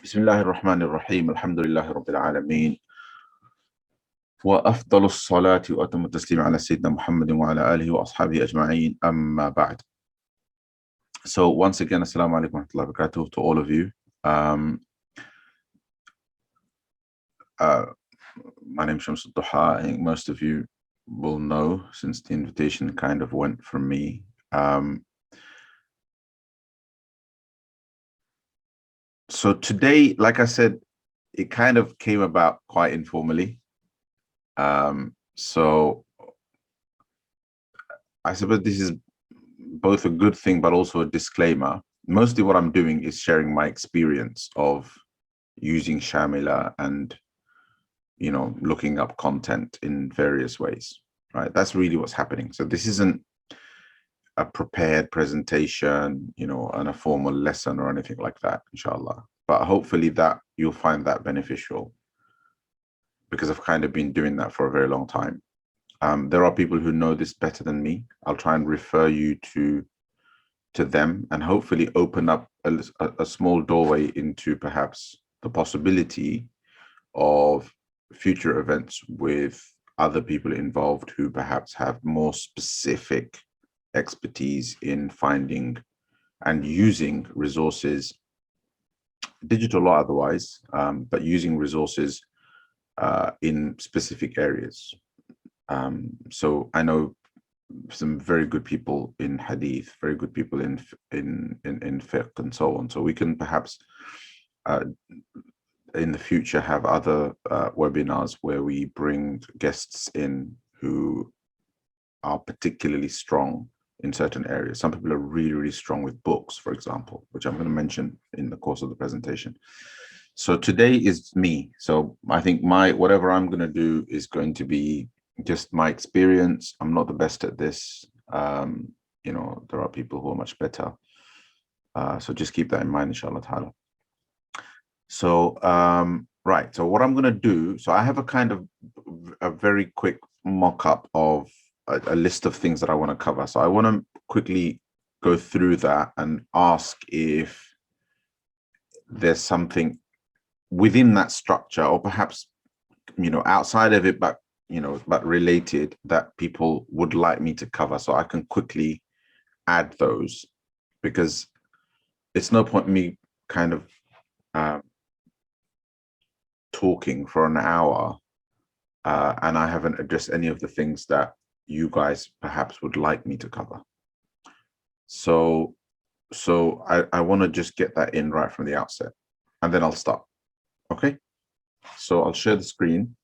بسم الله الرحمن الرحيم الحمد لله رب العالمين وأفضل الصلاة وأتم التسليم على سيدنا محمد وعلى آله وأصحابه أجمعين أما بعد. So once again, Assalamu alaikum wa rahmatullahi wa barakatuh to all of you. My name is Shams Ad Duha. I think most of you will know since the invitation kind of went from me. So today, like I said, it kind of came about quite informally. So I suppose this is both a good thing, but also a disclaimer. Mostly what I'm doing is sharing my experience of using Shamila and, you know, looking up content in various ways, right? That's really what's happening. So this isn't a prepared presentation, you know, and a formal lesson or anything like that, inshallah. But hopefully that you'll find that beneficial, because I've kind of been doing that for a very long time. There are people who know this better than me. I'll try and refer you to them and hopefully open up a small doorway into perhaps the possibility of future events with other people involved who perhaps have more specific expertise in finding and using resources, digital or otherwise, but using resources in specific areas. So I know some very good people in hadith, very good people in fiqh and so on. So we can perhaps in the future have other webinars where we bring guests in who are particularly strong in certain areas. Some people are really, really strong with books, for example, which I'm going to mention in the course of the presentation. So today is me. So I think whatever I'm going to do is going to be just my experience. I'm not the best at this. You know, there are people who are much better. So just keep that in mind, inshallah ta'ala. So, right. So what I'm going to do, so I have a kind of a very quick mock-up of a list of things that I want to cover. So I want to quickly go through that and ask if there's something within that structure, or perhaps, you know, outside of it, but, you know, but related, that people would like me to cover, so I can quickly add those, because it's no point me kind of talking for an hour and I haven't addressed any of the things that you guys perhaps would like me to cover. So I want to just get that in right from the outset, and then I'll start. Okay, so I'll share the screen.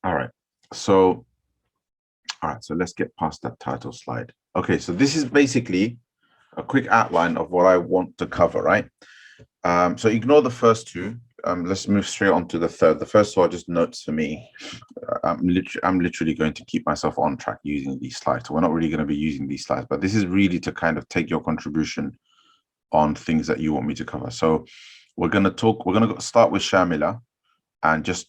All right, so let's get past that title slide. Okay, so this is basically a quick outline of what I want to cover, right? So ignore the first two. Let's move straight on to the third. The first two are just notes for me. I'm literally going to keep myself on track using these slides. So we're not really going to be using these slides, but this is really to kind of take your contribution on things that you want me to cover. So we're going to start with Shamila, and just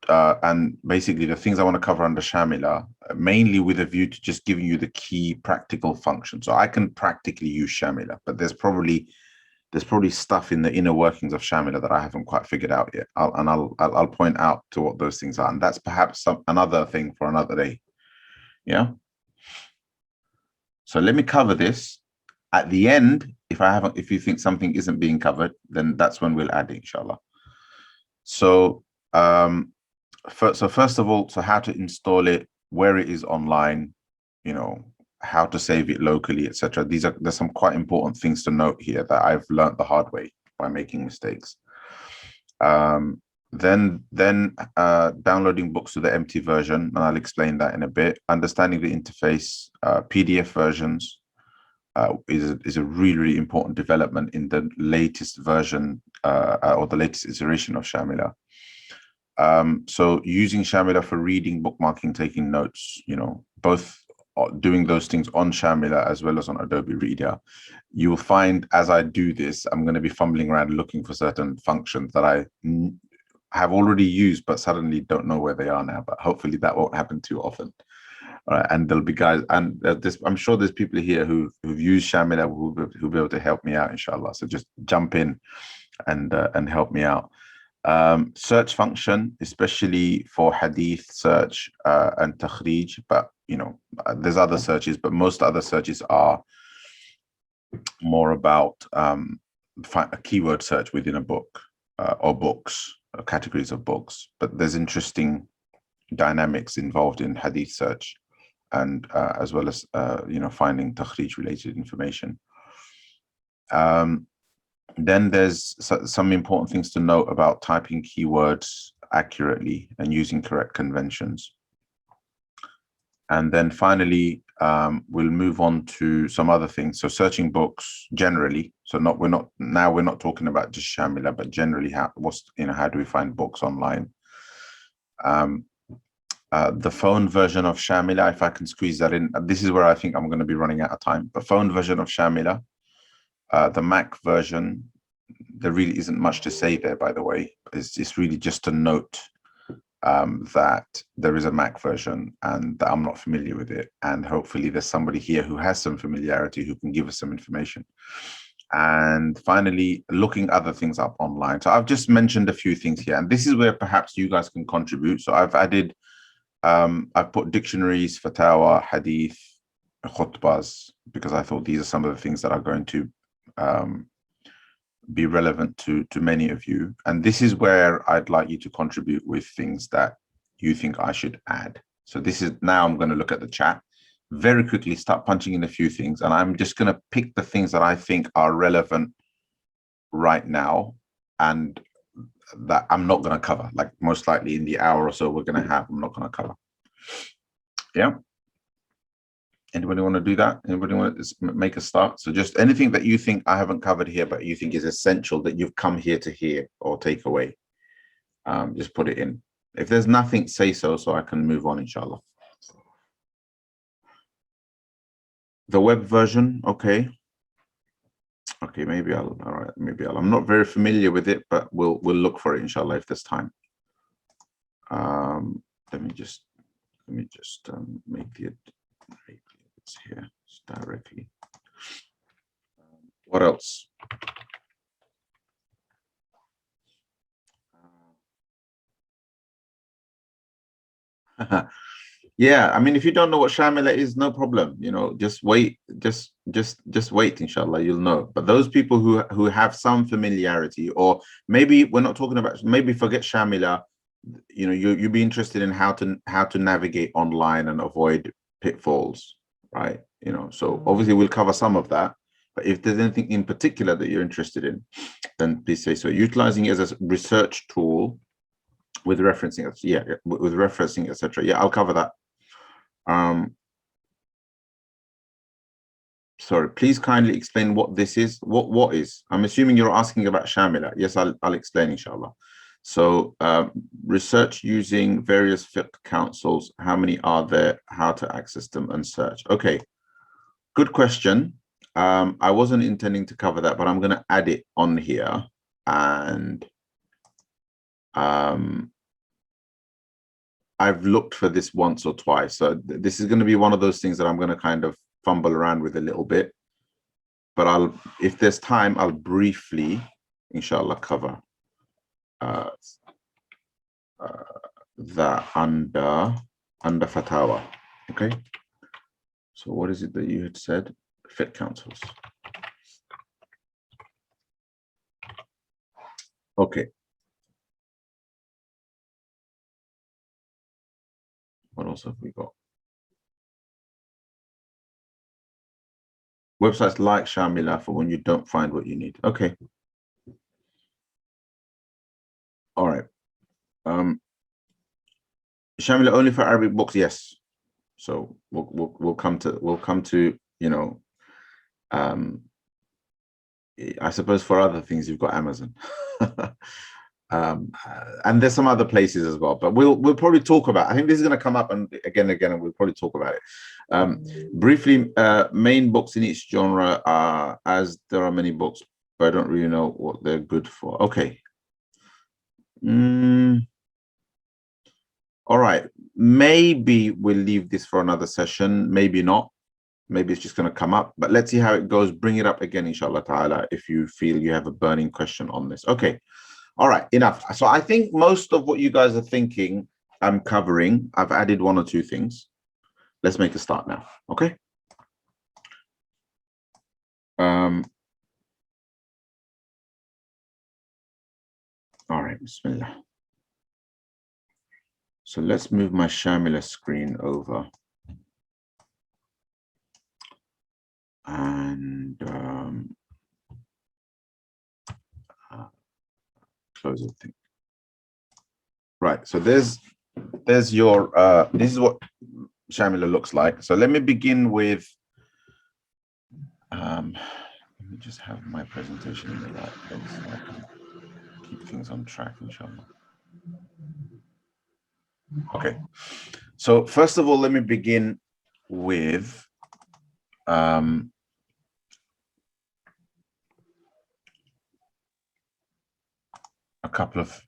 and basically the things I want to cover under Shamila, mainly with a view to just giving you the key practical functions. So I can practically use Shamila, but there's probably stuff in the inner workings of Shamila that I haven't quite figured out yet. I'll point out to what those things are, and that's perhaps another thing for another day. Yeah. So let me cover this. At the end, if you think something isn't being covered, then that's when we'll add it, inshallah. So first of all, so how to install it, where it is online, you know, how to save it locally, etc. There's some quite important things to note here that I've learned the hard way by making mistakes. Then downloading books to the empty version, and I'll explain that in a bit. Understanding the interface, PDF versions is a really, really important development in the latest version or the latest iteration of Shamila. So using Shamila for reading, bookmarking, taking notes, you know, both doing those things on Shamila as well as on Adobe Reader. You will find as I do this, I'm going to be fumbling around looking for certain functions that I have already used, but suddenly don't know where they are now. But hopefully that won't happen too often. All right, and there'll be guys, and I'm sure there's people here who've used Shamila who'll be able to help me out, inshallah. So just jump in and help me out. Search function, especially for hadith search and takhrij, but there's other searches, but most other searches are more about a keyword search within a book or books, or categories of books. But there's interesting dynamics involved in hadith search, and as well as finding takhrij related information. Then there's some important things to note about typing keywords accurately and using correct conventions. And then finally, we'll move on to some other things. So searching books generally. So we're not talking about just Shamila, but generally how do we find books online? The phone version of Shamila, if I can squeeze that in. This is where I think I'm going to be running out of time. The phone version of Shamila, the Mac version, there really isn't much to say there, by the way. It's really just a note that there is a Mac version and that I'm not familiar with it. And hopefully there's somebody here who has some familiarity who can give us some information. And finally, looking other things up online. So I've just mentioned a few things here, and this is where perhaps you guys can contribute. So I've added, I've put dictionaries, fatawa, hadith, khutbahs, because I thought these are some of the things that are going to be relevant to many of you. And this is where I'd like you to contribute with things that you think I should add. So this is, now I'm going to look at the chat very quickly, start punching in a few things, and I'm just going to pick the things that I think are relevant right now and that I'm not going to cover, like most likely in the hour or so we're going to have, I'm not going to cover. Yeah. Anybody want to do that? Anybody want to make a start? So just anything that you think I haven't covered here, but you think is essential that you've come here to hear or take away, just put it in. If there's nothing, say so I can move on, inshallah. The web version, okay. Okay, maybe all right, maybe I'm not very familiar with it, but we'll look for it, inshallah, if there's time. Let me just make the here directly. What else? Yeah, I mean, if you don't know what Shamila is, no problem. Just wait, just wait, inshallah, you'll know. But those people who have some familiarity, or maybe we're not talking about, maybe forget Shamila, you'd be interested in how to navigate online and avoid pitfalls, right? So obviously we'll cover some of that, but if there's anything in particular that you're interested in, then please say so. Utilizing it as a research tool with referencing, with referencing, etc. Yeah, I'll cover that. Sorry, please kindly explain what this is. What is? I'm assuming you're asking about Shamila. Yes, I'll explain, inshallah. So research using various fiqh councils. How many are there? How to access them and search? Okay, good question. I wasn't intending to cover that, but I'm going to add it on here. And I've looked for this once or twice. So this is going to be one of those things that I'm going to kind of fumble around with a little bit. But if there's time, I'll briefly, inshallah, cover that under fatawa. Okay. So what is it that you had said? Fiqh councils. Okay. What else have we got? Websites like Shamila for when you don't find what you need. Okay. All right. Shamila only for Arabic books, yes. So we'll come to I suppose for other things you've got Amazon. And there's some other places as well, but we'll probably talk about, I think this is going to come up and again, and we'll probably talk about it. Briefly, main books in each genre are, as there are many books, but I don't really know what they're good for. Okay. All right. maybe we'll leave this for another session, maybe not. Maybe it's just going to come up, but let's see how it goes. Bring it up again, inshallah ta'ala, if you feel you have a burning question on this. Okay. All right, enough. So I think most of what you guys are thinking I'm covering. I've added one or two things. Let's make a start now. Okay. All right, bismillah. So let's move my Sharmila screen over. And close the thing. Right, so there's your this is what Shamila looks like. So let me begin with let me just have my presentation in the right place so I can keep things on track, inshallah. Okay, so first of all, let me begin with a couple of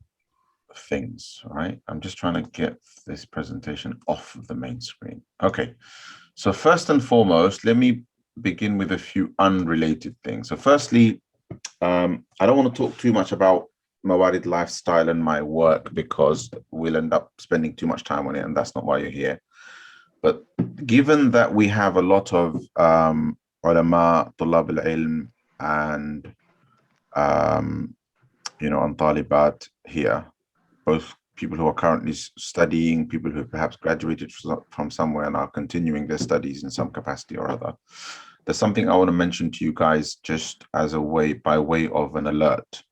things, right? I'm just trying to get this presentation off of the main screen. Okay, so first and foremost, let me begin with a few unrelated things. So firstly, I don't want to talk too much about Mawarid Lifestyle and my work because we'll end up spending too much time on it, and that's not why you're here. But given that we have a lot of ulama, Tullab al-ilm, and you know, and talibat here, both people who are currently studying, people who perhaps graduated from somewhere and are continuing their studies in some capacity or other. There's something I want to mention to you guys just as a way, by way of an alert.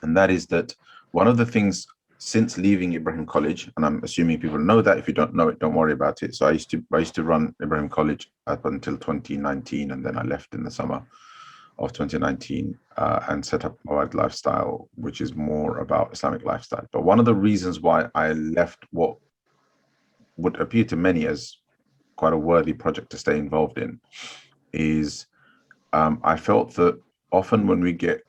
And that is that one of the things since leaving Ibrahim College, and I'm assuming people know that, if you don't know it, don't worry about it. So I used to run Ibrahim College up until 2019, and then I left in the summer of 2019 and set up Mawarid Lifestyle, which is more about Islamic lifestyle. But one of the reasons why I left what would appear to many as quite a worthy project to stay involved in is I felt that often when we get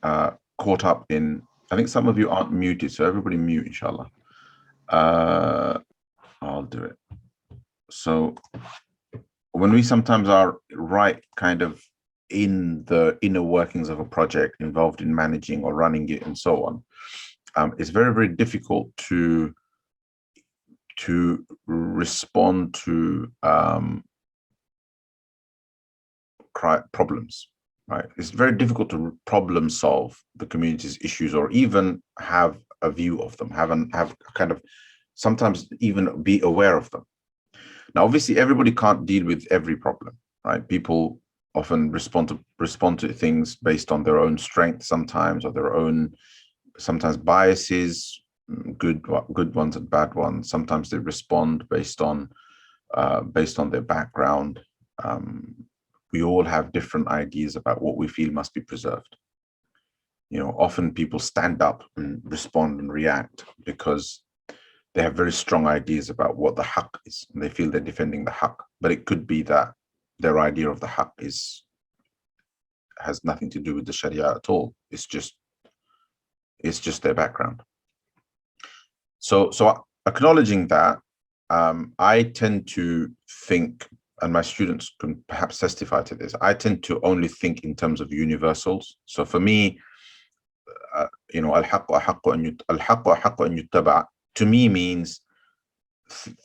caught up in, I think some of you aren't muted, so everybody mute, inshallah. I'll do it. So when we sometimes are right kind of in the inner workings of a project, involved in managing or running it and so on, it's very, very difficult to respond to problems, right? It's very difficult to problem solve the community's issues or even have a view of them, have kind of sometimes even be aware of them. Now, obviously, everybody can't deal with every problem, right? People often respond to things based on their own strength sometimes, or their own sometimes biases, good ones and bad ones. Sometimes they respond based on their background. We all have different ideas about what we feel must be preserved. You know, often people stand up and respond and react because they have very strong ideas about what the haqq is, and they feel they're defending the haqq. But it could be that their idea of the haqq has nothing to do with the Sharia at all. It's just their background. So acknowledging that, I tend to think, and my students can perhaps testify to this, I tend to only think in terms of universals. So for me, you know, al-haqqu ahaqqu an yuttaba to me means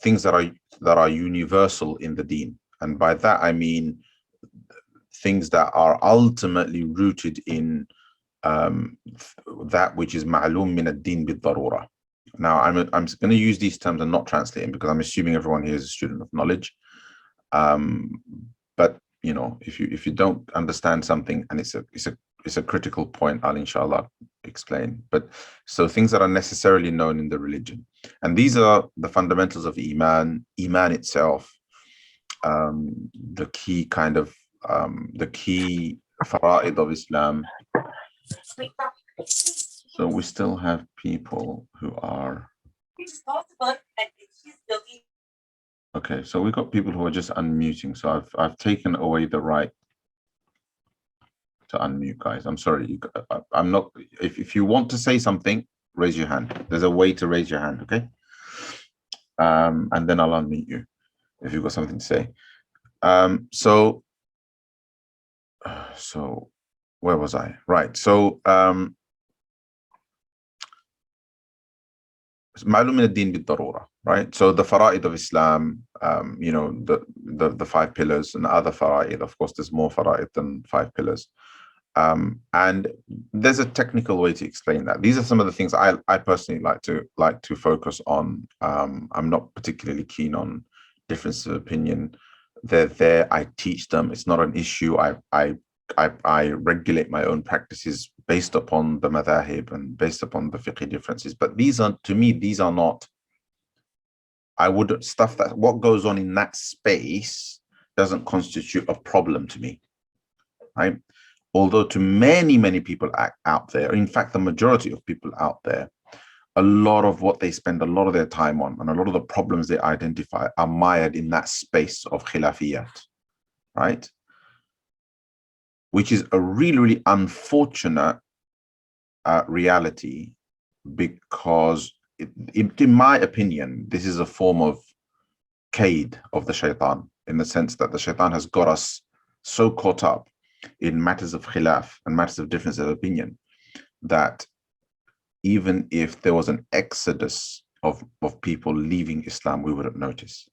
things that are universal in the deen. And by that, I mean things that are ultimately rooted in that which is ma'lum min ad-din bid-darura. Now, I'm going to use these terms and not translate them because I'm assuming everyone here is a student of knowledge. But you know, if you don't understand something and it's a critical point, I'll inshallah explain. But so things that are necessarily known in the religion, and these are the fundamentals of iman itself, the key kind of the key fara'id of Islam. So we still have people who are okay. So we've got people who are just unmuting. So I've taken away the right to unmute, guys. I'm sorry. I'm not. If you want to say something, raise your hand. There's a way to raise your hand. Okay. and then I'll unmute you if you've got something to say. So where was I? Right. So معلوم من الدين بالضرورة, right? So the fara'id of Islam, you know, the 5 pillars, and other fara'id. Of course, there's more fara'id than 5 pillars. And there's a technical way to explain that. These are some of the things I personally like to focus on. I'm not particularly keen on differences of opinion. They're there. I teach them. It's not an issue. I regulate my own practices based upon the madhahib and based upon the fiqh differences. But these are, to me, these are not. I would stuff that what goes on in that space doesn't constitute a problem to me, right? Although to many people out there, in fact, the majority of people out there, a lot of what they spend a lot of their time on and a lot of the problems they identify are mired in that space of khilafiyat, right? Which is a really unfortunate reality, because in my opinion, this is a form of kaid of the shaitan, in the sense that the shaitan has got us so caught up in matters of khilaf and matters of difference of opinion that even if there was an exodus of people leaving Islam, we wouldn't notice.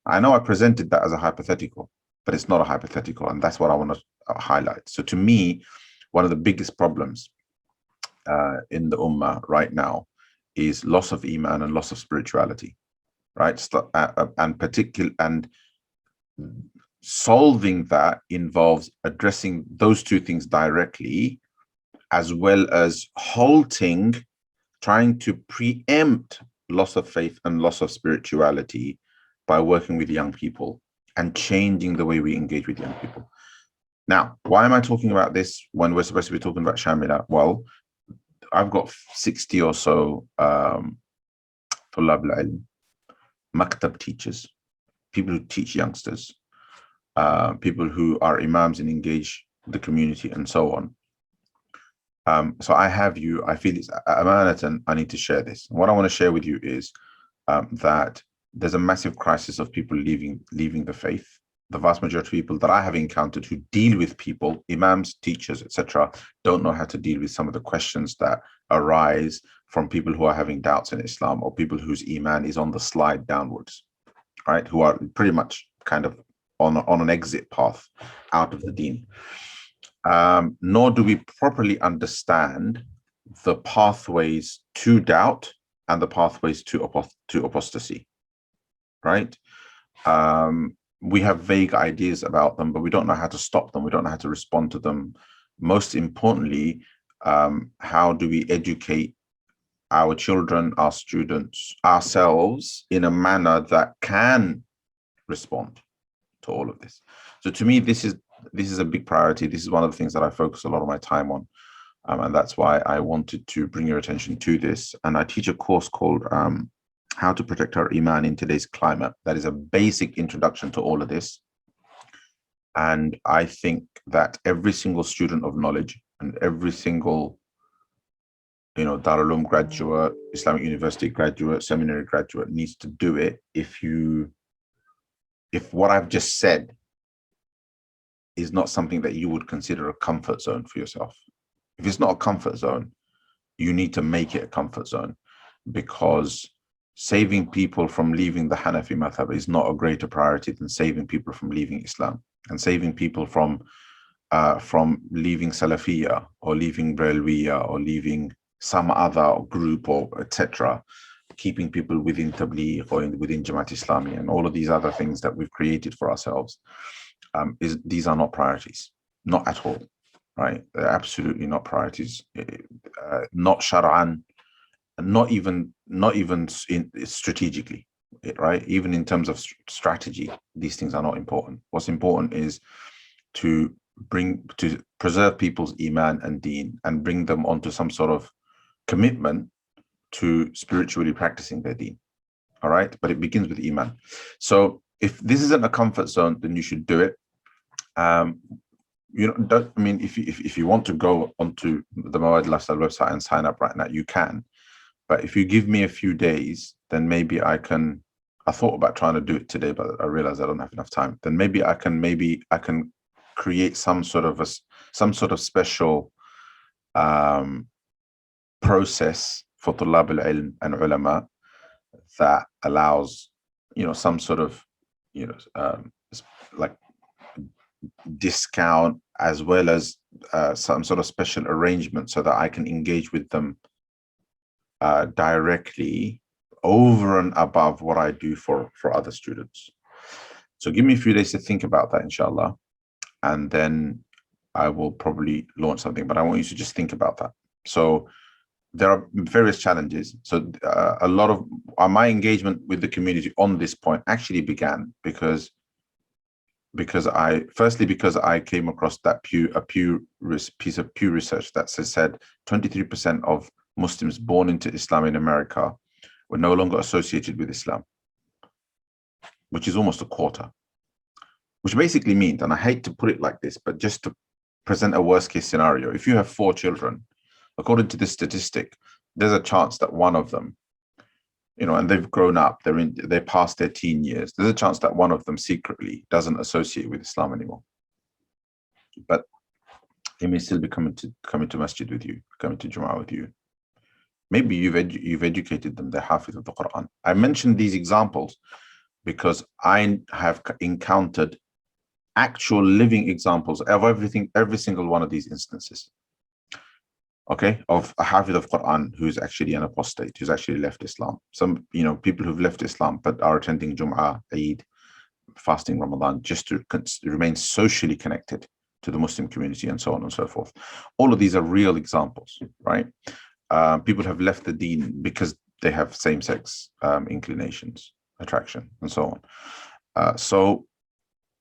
I know I presented that as a hypothetical, but it's not a hypothetical, and that's what I want to highlight. So to me, one of the biggest problems in the ummah right now is loss of iman and loss of spirituality, right? And solving that involves addressing those two things directly, as well as trying to preempt loss of faith and loss of spirituality by working with young people and changing the way we engage with young people. Now, why am I talking about this when we're supposed to be talking about Shamila? Well, I've got 60 or so Tullab al-Ilm, Maktab teachers, people who teach youngsters, people who are imams and engage the community and so on. So I feel it's amanat, and I need to share this. What I want to share with you is that there's a massive crisis of people leaving the faith. The vast majority of people that I have encountered who deal with people, imams, teachers, etc., don't know how to deal with some of the questions that arise from people who are having doubts in Islam, or people whose iman is on the slide downwards, right? Who are pretty much kind of on an exit path out of the deen. Nor do we properly understand the pathways to doubt and the pathways to apostasy, right? We have vague ideas about them, but we don't know how to stop them. We don't know how to respond to them. Most importantly, how do we educate our children, our students, ourselves in a manner that can respond to all of this? So to me, this is a big priority. This is one of the things that I focus a lot of my time on. And that's why I wanted to bring your attention to this. And I teach a course called How to Protect Our Iman in Today's Climate. That is a basic introduction to all of this. And I think that every single student of knowledge and every single, Darul Uloom graduate, Islamic University graduate, seminary graduate needs to do it. If what I've just said is not something that you would consider a comfort zone for yourself. If it's not a comfort zone, you need to make it a comfort zone, because saving people from leaving the Hanafi madhab is not a greater priority than saving people from leaving Islam, and saving people from leaving Salafiyya or leaving Brelwiyya or leaving some other group or etc. Keeping people within Tabligh or within Jamaat Islami and all of these other things that we've created for ourselves. These are not priorities, not at all, right? They're absolutely not priorities, not shar'an, not even strategically, right? Even in terms of strategy, these things are not important. What's important is to preserve people's iman and deen and bring them onto some sort of commitment to spiritually practicing their deen. All right, but it begins with iman. So if this isn't a comfort zone, then you should do it. If you want to go onto the Mawarid Lifestyle website and sign up right now, you can. But if you give me a few days, then maybe I can. I thought about trying to do it today, but I realized I don't have enough time. Then maybe I can create some sort of special process for Tullab al-Ilm and ulama that allows, some sort of, like discount, as well as some sort of special arrangement, so that I can engage with them directly, over and above what I do for other students. So give me a few days to think about that, inshallah, and then I will probably launch something. But I want you to just think about that. So there are various challenges. So a lot of my engagement with the community on this point actually began because I came across that piece of Pew research that said 23% of Muslims born into Islam in America were no longer associated with Islam, which is almost a quarter. Which basically means, and I hate to put it like this, but just to present a worst case scenario, if you have 4 children, according to this statistic, there's a chance that one of them, and they've grown up, they're past their teen years, there's a chance that one of them secretly doesn't associate with Islam anymore. But he may still be coming to masjid with you, coming to Jum'ah with you. Maybe you've educated them, they're hafiz of the Quran. I mentioned these examples because I have encountered actual living examples of every single one of these instances. Okay, of a hafiz of Quran who's actually an apostate, who's actually left Islam. Some, people who've left Islam but are attending Jum'ah, Eid, fasting Ramadan, just to remain socially connected to the Muslim community, and so on and so forth. All of these are real examples, right? People have left the deen because they have same-sex inclinations, attraction, and so on. So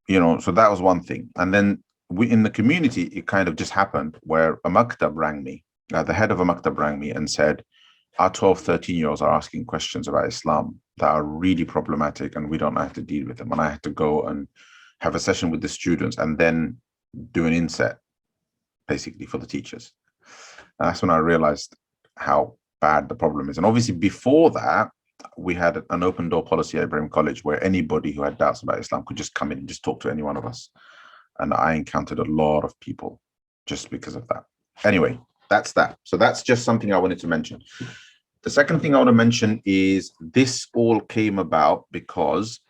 that was one thing. And then in the community, it kind of just happened where a maktab rang me. The head of a maktab rang me and said, our 12, 13-year-olds are asking questions about Islam that are really problematic, and we don't have to deal with them. And I had to go and have a session with the students and then do an inset, basically, for the teachers. And that's when I realized how bad the problem is. And obviously before that, we had an open door policy at Ibrahim College where anybody who had doubts about Islam could just come in and just talk to any one of us. And I encountered a lot of people just because of that. Anyway, that's that. So that's just something I wanted to mention. The second thing I want to mention is this all came about because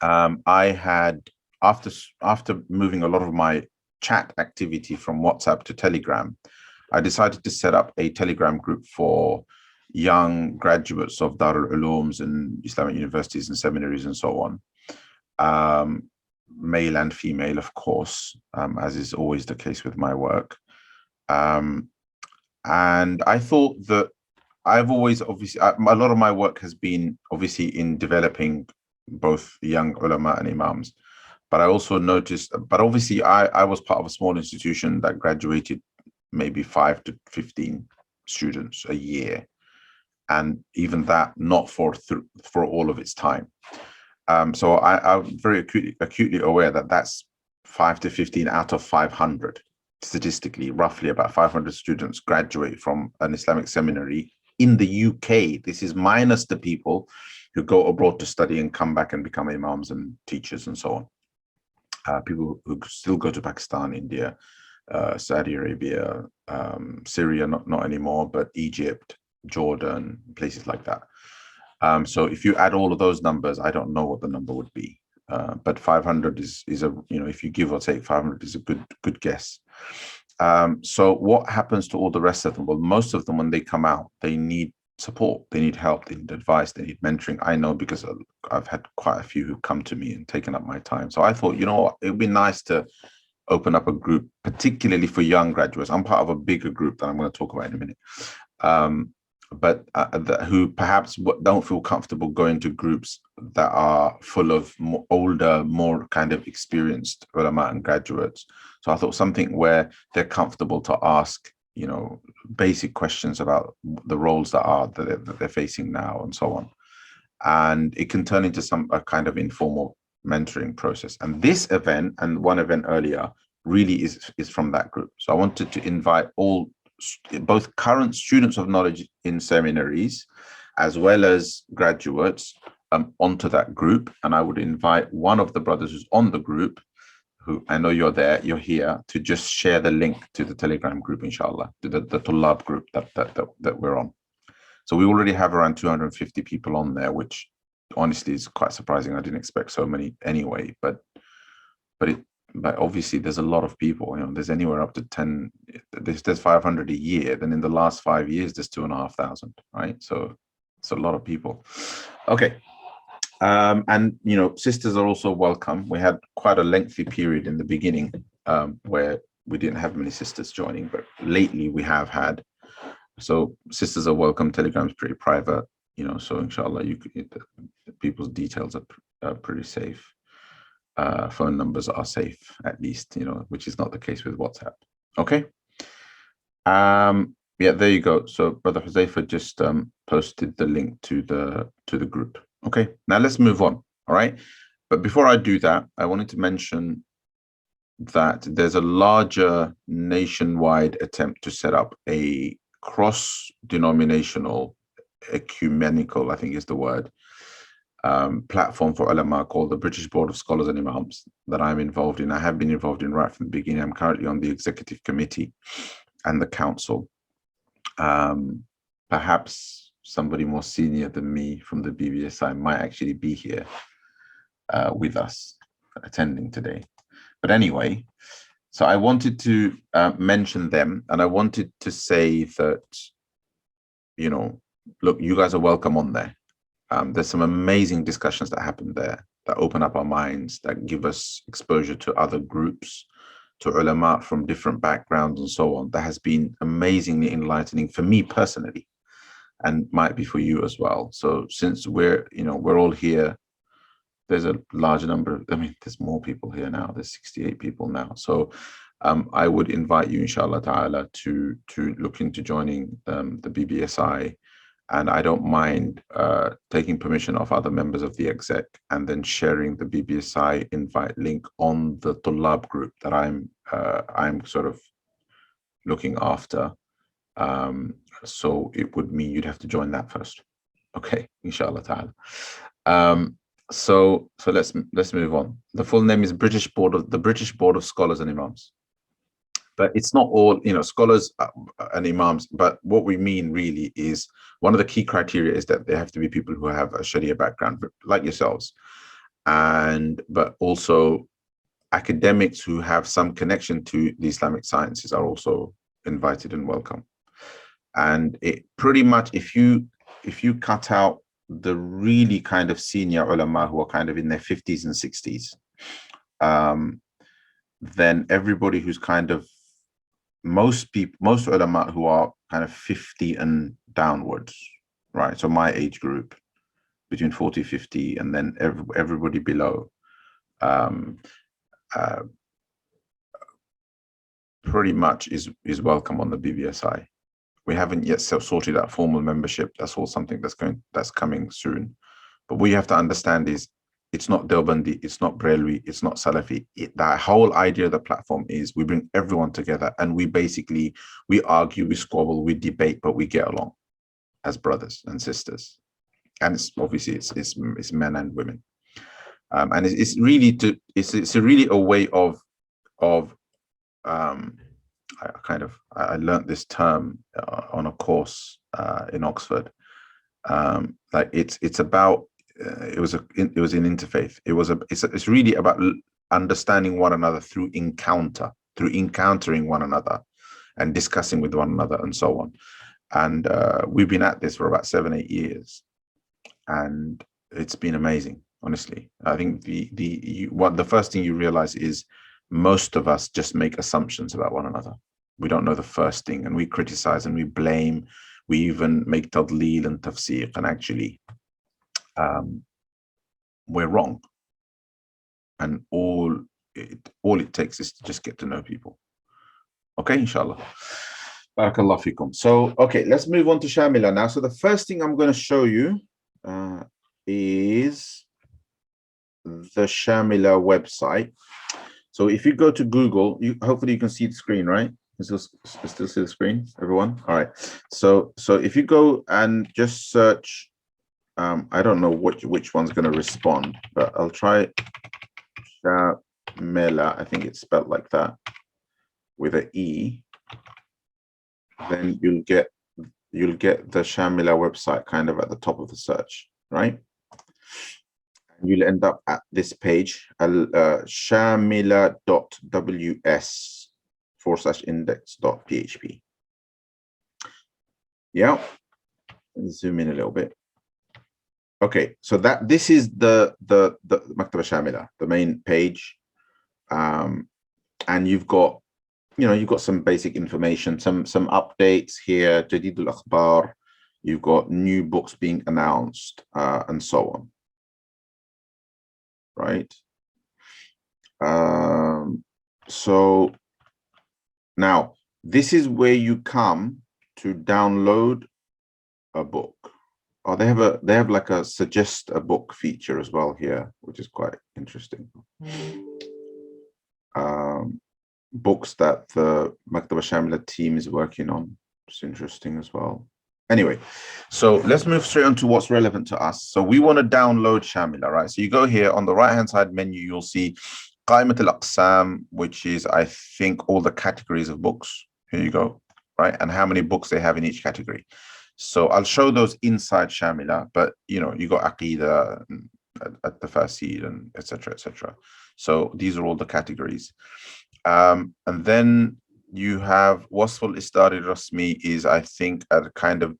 I had, after moving a lot of my chat activity from WhatsApp to Telegram, I decided to set up a Telegram group for young graduates of Darul Ulooms and Islamic universities and seminaries and so on, male and female, of course, as is always the case with my work. And I thought that I've always, obviously, a lot of my work has been obviously in developing both young ulama and imams. But I also noticed, but obviously I was part of a small institution that graduated maybe 5 to 15 students a year. And even that, not for all of its time. So I'm very acutely aware that that's 5 to 15 out of 500. Statistically, roughly about 500 students graduate from an Islamic seminary in the UK. This is minus the people who go abroad to study and come back and become imams and teachers and so on. People who still go to Pakistan, India, Saudi Arabia, Syria, not anymore, but Egypt, Jordan, places like that. So if you add all of those numbers, I don't know what the number would be, but 500 is a, if you give or take, 500 is a good guess. So what happens to all the rest of them? Well, most of them, when they come out, they need support, they need help, they need advice, they need mentoring. I know because I've had quite a few who come to me and taken up my time. So I thought, what, it would be nice to open up a group, particularly for young graduates. I'm part of a bigger group that I'm going to talk about in a minute. But who perhaps don't feel comfortable going to groups that are full of older, more kind of experienced ulama and graduates. So I thought something where they're comfortable to ask, basic questions about the roles that they're facing now and so on. And it can turn into a kind of informal mentoring process. And this event and one event earlier really is from that group. So I wanted to invite all both current students of knowledge in seminaries as well as graduates onto that group. And I would invite one of the brothers who's on the group, who I know you're here, to just share the link to the Telegram group, inshallah, to the Tullab group that we're on. So we already have around 250 people on there, which honestly is quite surprising. I didn't expect so many anyway, but obviously there's a lot of people. You know, there's anywhere up to 10. There's 500 a year. Then in the last 5 years, there's 2,500. Right, so it's a lot of people. Okay, and you know, sisters are also welcome. We had quite a lengthy period in the beginning where we didn't have many sisters joining, but lately we have had. So sisters are welcome. Telegram's pretty private, you know, so inshallah people's details are pretty safe. Phone numbers are safe, at least, you know, which is not the case with WhatsApp. Okay. Yeah, there you go. So Brother Huzaifa just posted the link to the group. Okay, now let's move on. All right, but before I do that, I wanted to mention that there's a larger nationwide attempt to set up a cross-denominational, ecumenical, I think is the word, platform for ulama called the British Board of Scholars and Imams that I'm involved in. I have been involved in right from the beginning. I'm currently on the executive committee and the council. Perhaps somebody more senior than me from the BBSI might actually be here with us attending today. But anyway, so I wanted to mention them, and I wanted to say that, you know, look, you guys are welcome on there. There's some amazing discussions that happen there that open up our minds, that give us exposure to other groups, to ulama from different backgrounds and so on. That has been amazingly enlightening for me personally, and might be for you as well. So since we're all here, there's a large number. I mean, there's more people here now. There's 68 people now. So I would invite you, inshallah ta'ala, to look into joining the BBSI. And I don't mind taking permission of other members of the exec and then sharing the BBSI invite link on the Tullab group that I'm sort of looking after. So it would mean you'd have to join that first. Okay, inshallah ta'ala. So let's move on. The full name is British Board of Scholars and Imams. But it's not all, you know, scholars and imams. But what we mean really is, one of the key criteria is that they have to be people who have a Sharia background, like yourselves, but also academics who have some connection to the Islamic sciences are also invited and welcome. And it pretty much, if you cut out the really kind of senior ulama who are kind of in their 50s and 60s, then everybody who's kind of, most ulama who are kind of 50 and downwards, right? So my age group, between 40, 50, and then everybody below, pretty much is welcome on the BBSI. We haven't yet sorted out formal membership. That's all something that's coming soon. But what you have to understand is, it's not Deobandi, it's not Brelwi, it's not Salafi. The whole idea of the platform is we bring everyone together, and we argue, we squabble, we debate, but we get along as brothers and sisters. And it's obviously it's men and women. And it's really a way of I learned this term on a course in Oxford. Like it's about it was an interfaith. It's really about understanding one another through encountering one another and discussing with one another and so on. And we've been at this for about 7-8 years, and it's been amazing, honestly. I think the first thing you realize is most of us just make assumptions about one another. We don't know the first thing, and we criticize and we blame. We even make tadleel and tafsir, and actually we're wrong. And all it takes is to just get to know people. Okay, inshallah. Barakallah fikum. So, okay, let's move on to Shamila now. So the first thing I'm going to show you is the Shamila website. So if you go to Google, hopefully you can see the screen, right? Still see the screen, everyone? All right. So if you go and just search, I don't know which one's going to respond, but I'll try Shamela. I think it's spelled like that with an E. Then you'll get the Shamila website kind of at the top of the search, right? And you'll end up at this page, shamila.ws/index.php. Yeah, zoom in a little bit. Okay, so this is the Maktaba Shamila, the main page, and you've got some basic information, some updates here, Jadid al-Akhbar, you've got new books being announced, and so on, right? So now this is where you come to download a book. Oh, they have like a suggest a book feature as well here, which is quite interesting. Books that the Maktaba Shamila team is working on. It's interesting as well. Anyway, so let's move straight on to what's relevant to us. So we want to download Shamila, right? So you go here on the right-hand side menu, you'll see Qaimat al-Aqsam, which is, I think, all the categories of books. Here you go, right? And how many books they have in each category. So I'll show those inside Shamila, but you got Aqidah, at-Tafasid, and etc., etc. So these are all the categories. And then you have Wasf al-Isdar al-Rasmi is, I think, a kind of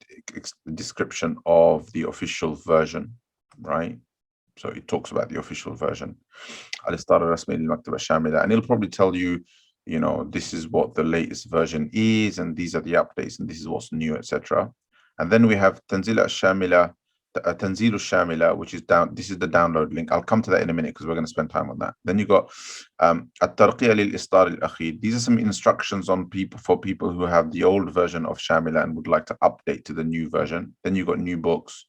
description of the official version, right? So it talks about the official version. Al-Isdar al-Rasmi al-Maktaba Shamila, and it'll probably tell you, this is what the latest version is, and these are the updates, and this is what's new, etc. And then we have Tanzil al-Shamila, Tanzil al-Shamila, which is this is the download link. I'll come to that in a minute because we're going to spend time on that. Then you got At-Tarqiya lil-Istar al-Akhir. These are some instructions for people who have the old version of Shamila and would like to update to the new version. Then you got new books.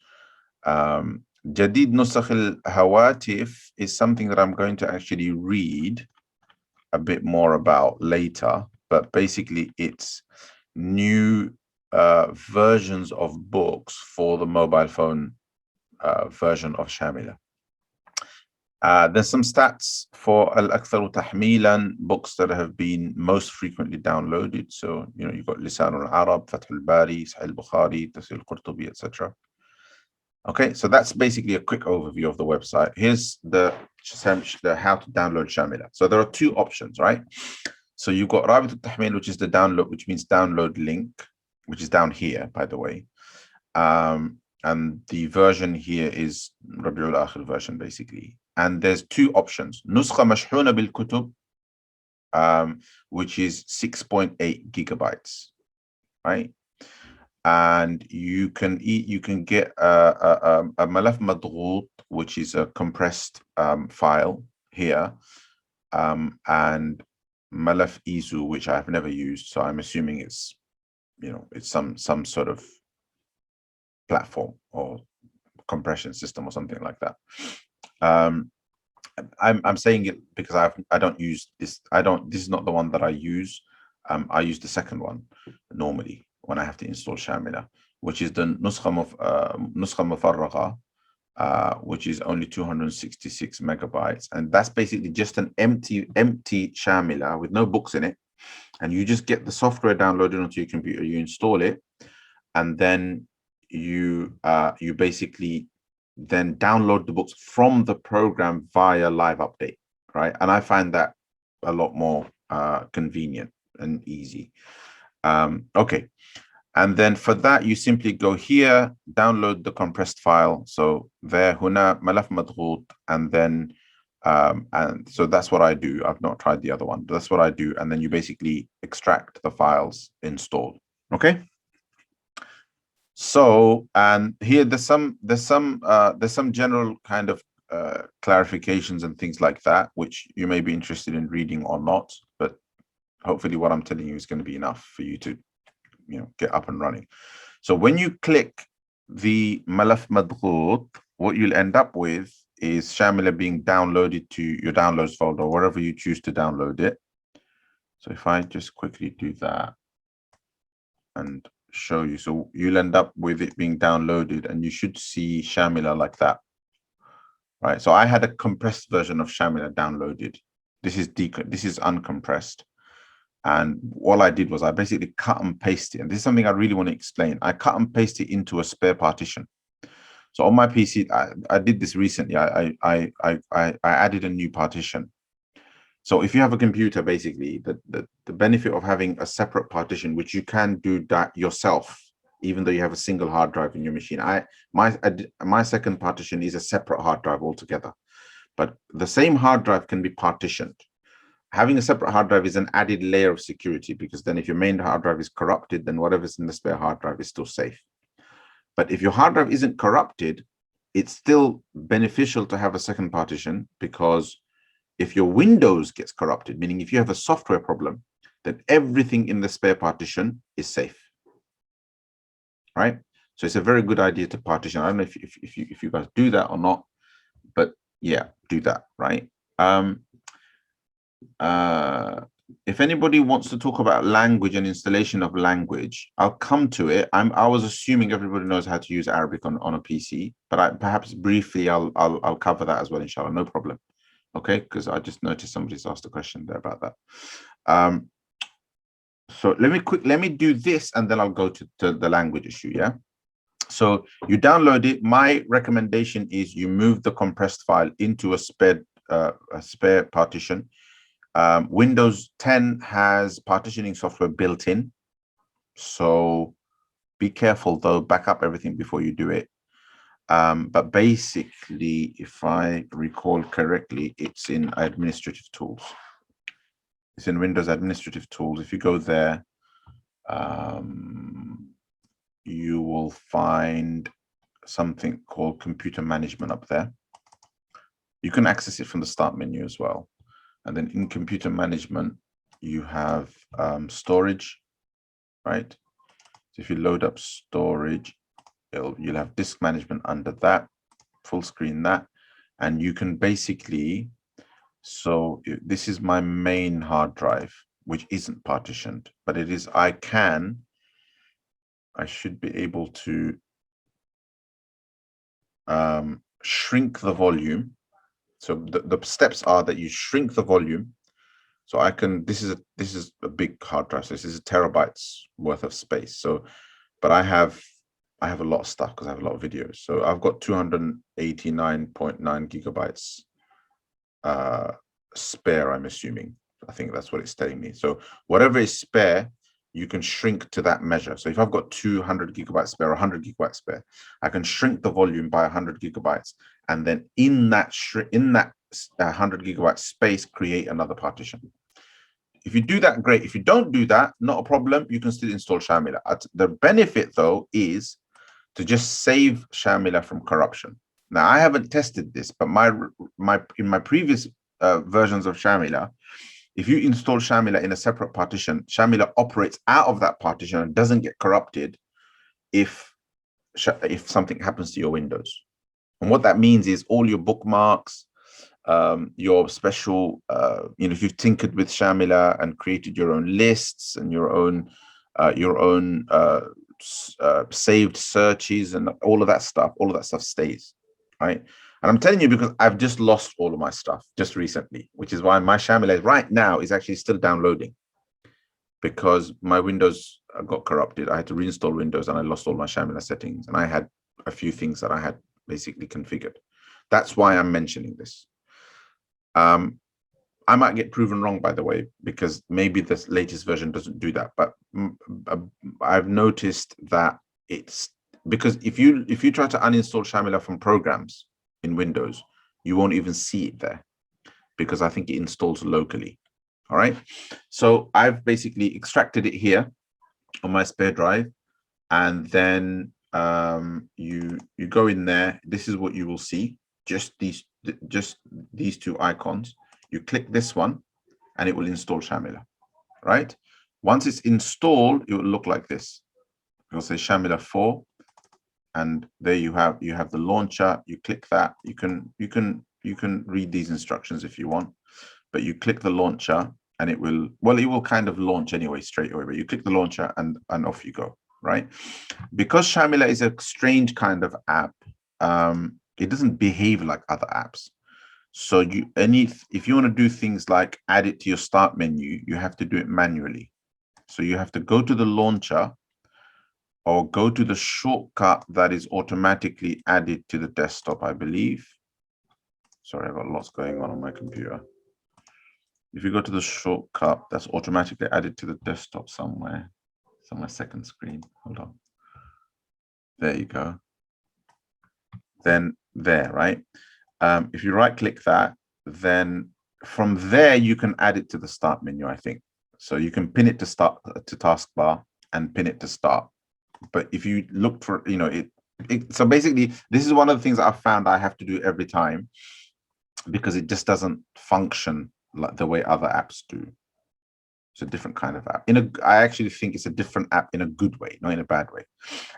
Jadid Nusakh al-Hawatif is something that I'm going to actually read a bit more about later, but basically it's new versions of books for the mobile phone version of Shamila. There's some stats for Al-Aktharu Tahmilan, books that have been most frequently downloaded. So, you've got Lisan al-Arab, Fath al-Bari, Sahih al-Bukhari, Tafsir al-Qurtubi, etc. Okay, so that's basically a quick overview of the website. Here's the how to download Shamila. So there are two options, right? So you've got Rabit al-Tahmil, which is the download, which means download link, which is down here, by the way. And the version here is Rabi'ul Akhir version, basically. And there's two options. Nuskha mashhuna bil kutub, which is 6.8 gigabytes, right? And you can get a malaf madghut, which is a compressed file here, and malaf isu, which I've never used, so I'm assuming it's it's some sort of platform or compression system or something like that. I'm saying it because I don't use this. This is not the one that I use. I use the second one normally when I have to install Shamila, which is the Nuskha Mufarragha, which is only 266 megabytes, and that's basically just an empty Shamila with no books in it. And you just get the software downloaded onto your computer, you install it, and then you basically then download the books from the program via live update, right? And I find that a lot more convenient and easy. Okay, and then for that you simply go here, download the compressed file. So there, huna malaf madghut, and then and so that's what I do. I've not tried the other one, but that's what I do. And then you basically extract the files installed. Okay. So, and here there's some general kind of clarifications and things like that, which you may be interested in reading or not, but hopefully what I'm telling you is going to be enough for you to, get up and running. So when you click the malaf madghut, what you'll end up with is Shamila being downloaded to your downloads folder, wherever you choose to download it. So if I just quickly do that and show you, so you'll end up with it being downloaded, and you should see Shamila like that, right? So I had a compressed version of Shamila downloaded. This is uncompressed. And all I did was I basically cut and paste it. And this is something I really want to explain. I cut and paste it into a spare partition. So on my PC, I did this recently. I added a new partition. So if you have a computer, basically, the benefit of having a separate partition, which you can do that yourself, even though you have a single hard drive in your machine. My second partition is a separate hard drive altogether, but the same hard drive can be partitioned. Having a separate hard drive is an added layer of security, because then if your main hard drive is corrupted, then whatever's in the spare hard drive is still safe. But if your hard drive isn't corrupted, it's still beneficial to have a second partition, because if your Windows gets corrupted, meaning if you have a software problem, then everything in the spare partition is safe, right? So it's a very good idea to partition. I don't know if you guys do that or not, but yeah, do that, right? If anybody wants to talk about language and installation of language, I'll come to it. I was assuming everybody knows how to use Arabic on a PC, but perhaps briefly I'll cover that as well, inshallah, no problem. Okay, because I just noticed somebody's asked a question there about that. So let me do this, and then I'll go to the language issue. Yeah. So you download it. My recommendation is you move the compressed file into a spare partition. Windows 10 has partitioning software built in, so be careful though. Back up everything before you do it. But basically, if I recall correctly, it's in administrative tools. It's in Windows administrative tools. If you go there, you will find something called computer management up there. You can access it from the start menu as well. And then in computer management, you have storage, right? So if you load up storage, you'll have disk management under that, full screen that, and you can basically, so this is my main hard drive, which isn't partitioned, but it is, I should be able to shrink the volume. So the steps are that you shrink the volume. So I can, this is a big hard drive. So this is terabytes worth of space. So, but I have a lot of stuff because I have a lot of videos. So I've got 289.9 gigabytes spare, I'm assuming. I think that's what it's telling me. So whatever is spare, you can shrink to that measure. So if I've got 200 gigabytes spare, 100 gigabytes spare, I can shrink the volume by 100 gigabytes. And then in that 100 gigabyte space, create another partition. If you do that, great. If you don't do that, not a problem. You can still install Shamila. The benefit, though, is to just save Shamila from corruption. Now, I haven't tested this, but in my previous versions of Shamila, if you install Shamila in a separate partition, Shamila operates out of that partition and doesn't get corrupted if something happens to your Windows. And what that means is all your bookmarks, your special, if you've tinkered with Shamila and created your own lists and your own saved searches and all of that stuff stays, right? And I'm telling you because I've just lost all of my stuff just recently, which is why my Shamila right now is actually still downloading, because my Windows got corrupted. I had to reinstall Windows and I lost all my Shamila settings, and I had a few things that I had basically configured. That's why I'm mentioning this. I might get proven wrong, by the way, because maybe this latest version doesn't do that. But I've noticed that it's because if you try to uninstall Shamila from programs in Windows, you won't even see it there, because I think it installs locally. All right. So I've basically extracted it here on my spare drive, and then you go in there. This is what you will see. Just these two icons. You click this one and it will install Shamila, right? Once it's installed, it will look like this. It will say Shamila 4, and there you have the launcher. You click that. You can read these instructions if you want, but you click the launcher and it will kind of launch anyway straight away, but you click the launcher and off you go, right? Because Shamila is a strange kind of app, it doesn't behave like other apps. So if you want to do things like add it to your start menu, you have to do it manually. So you have to go to the launcher or go to the shortcut that is automatically added to the desktop, I believe. Sorry, I've got lots going on my computer. If you go to the shortcut, that's automatically added to the desktop somewhere. It's on my second screen. Hold on. There you go. Then there, right? If you right click that, then from there you can add it to the start menu, I think. So you can pin it to start to taskbar and pin it to start. But if you look for, so basically this is one of the things I've found I have to do every time, because it just doesn't function like the way other apps do. It's a different kind of app. I actually think it's a different app in a good way, not in a bad way.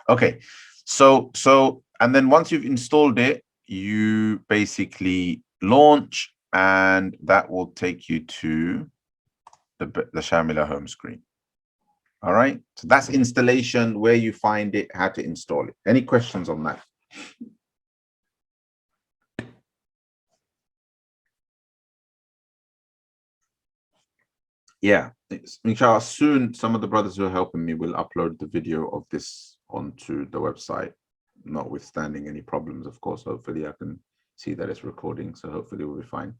Okay, so and then once you've installed it, you basically launch, and that will take you to the Shamila home screen. All right, so that's installation, where you find it, how to install it. Any questions on that? Yeah, inshallah, soon some of the brothers who are helping me will upload the video of this onto the website, notwithstanding any problems, of course. Hopefully I can see that it's recording, so hopefully we'll be fine.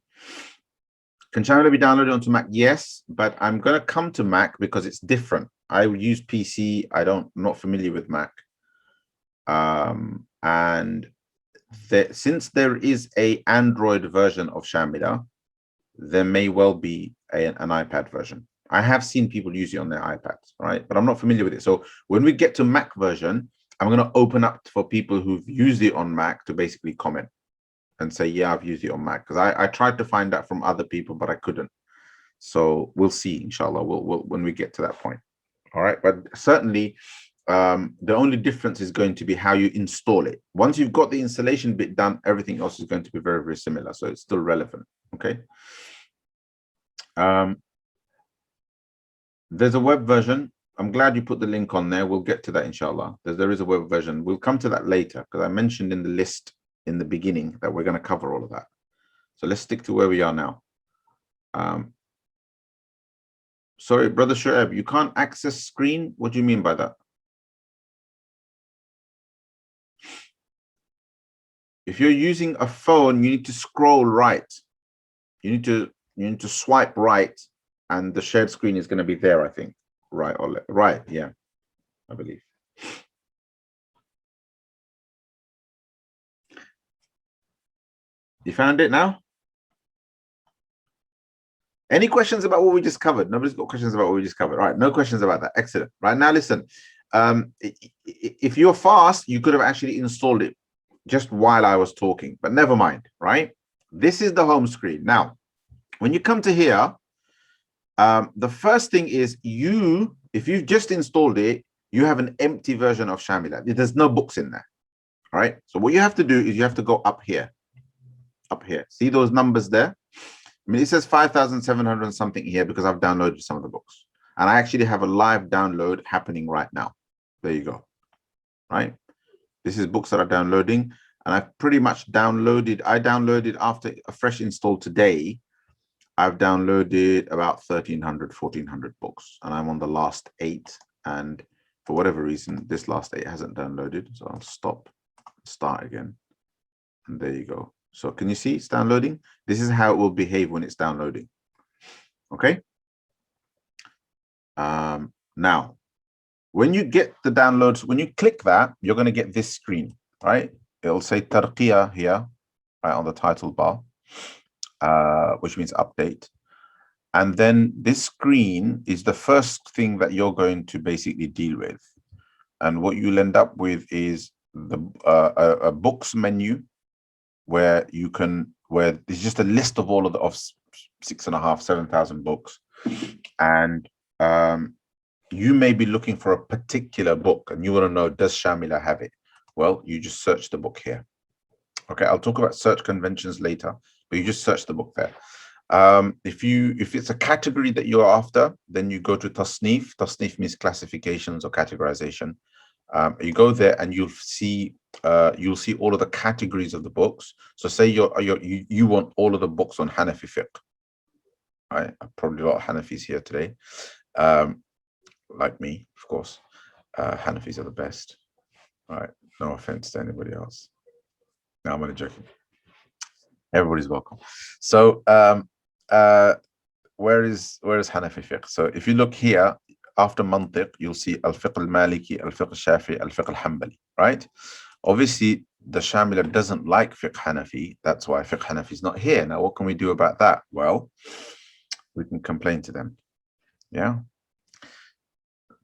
Can Shamila be downloaded onto Mac? Yes, but I'm going to come to Mac because it's different. I use PC. I'm not familiar with Mac. And since there is an Android version of Shamila, there may well be an iPad version. I have seen people use it on their iPads, right? But I'm not familiar with it. So when we get to Mac version, I'm going to open up for people who've used it on Mac to basically comment and say, yeah, I've used it on Mac. Because I tried to find that from other people, but I couldn't. So we'll see, inshallah, we'll when we get to that point. All right. But certainly, the only difference is going to be how you install it. Once you've got the installation bit done, everything else is going to be very, very similar. So it's still relevant. Okay. There's a web version. I'm glad you put the link on there. We'll get to that, inshallah. There is a web version. We'll come to that later, because I mentioned in the list in the beginning that we're going to cover all of that. So let's stick to where we are now. Sorry, Brother Shoaib, you can't access screen? What do you mean by that? If you're using a phone, you need to scroll right. You need to swipe right, and the shared screen is going to be there, I think. Right or left? Right, yeah, I believe. You found it now? Any questions about what we just covered? Nobody's got questions about what we just covered. All right, no questions about that. Excellent. Right, now listen. If you're fast, you could have actually installed it just while I was talking, but never mind, right? This is the home screen. Now, when you come to here, the first thing is if you've just installed it, you have an empty version of Shamila. There's no books in there, all right? So what you have to do is you have to go up here. See those numbers there? I mean, it says 5,700 and something here because I've downloaded some of the books. And I actually have a live download happening right now. There you go, right? This is books that are downloading. And I've pretty much downloaded, I downloaded after a fresh install today, I've downloaded about 1,300, 1,400 books. And I'm on the last 8. And for whatever reason, this last 8 hasn't downloaded. So I'll start again. And there you go. So can you see it's downloading? This is how it will behave when it's downloading. Okay. Now, when you get the downloads, when you click that, you're going to get this screen, right? It'll say Tarqiya here, right on the title bar, which means update. And then this screen is the first thing that you're going to basically deal with. And what you'll end up with is a books menu, where there's just a list of all of 6,500, 7,000 books. And you may be looking for a particular book and you want to know, does Shamila have it? Well, you just search the book here. Okay, I'll talk about search conventions later, but you just search the book there. If it's a category that you're after, then you go to tasnif. Tasnif means classifications or categorization. You go there and you'll see all of the categories of the books. So say you want all of the books on Hanafi fiqh. Right? Probably a lot of Hanafis here today, like me, of course. Hanafis are the best. All right, no offense to anybody else. No, I'm only joking. Everybody's welcome. So where is Hanafi fiqh? So if you look here after mantiq, you'll see al-fiqh al-maliki, al-fiqh al-shafi, al-fiqh al-hanbali, right? Obviously the Shamila doesn't like fiqh Hanafi. That's why fiqh Hanafi is not here. Now what can we do about that? Well, we can complain to them. Yeah,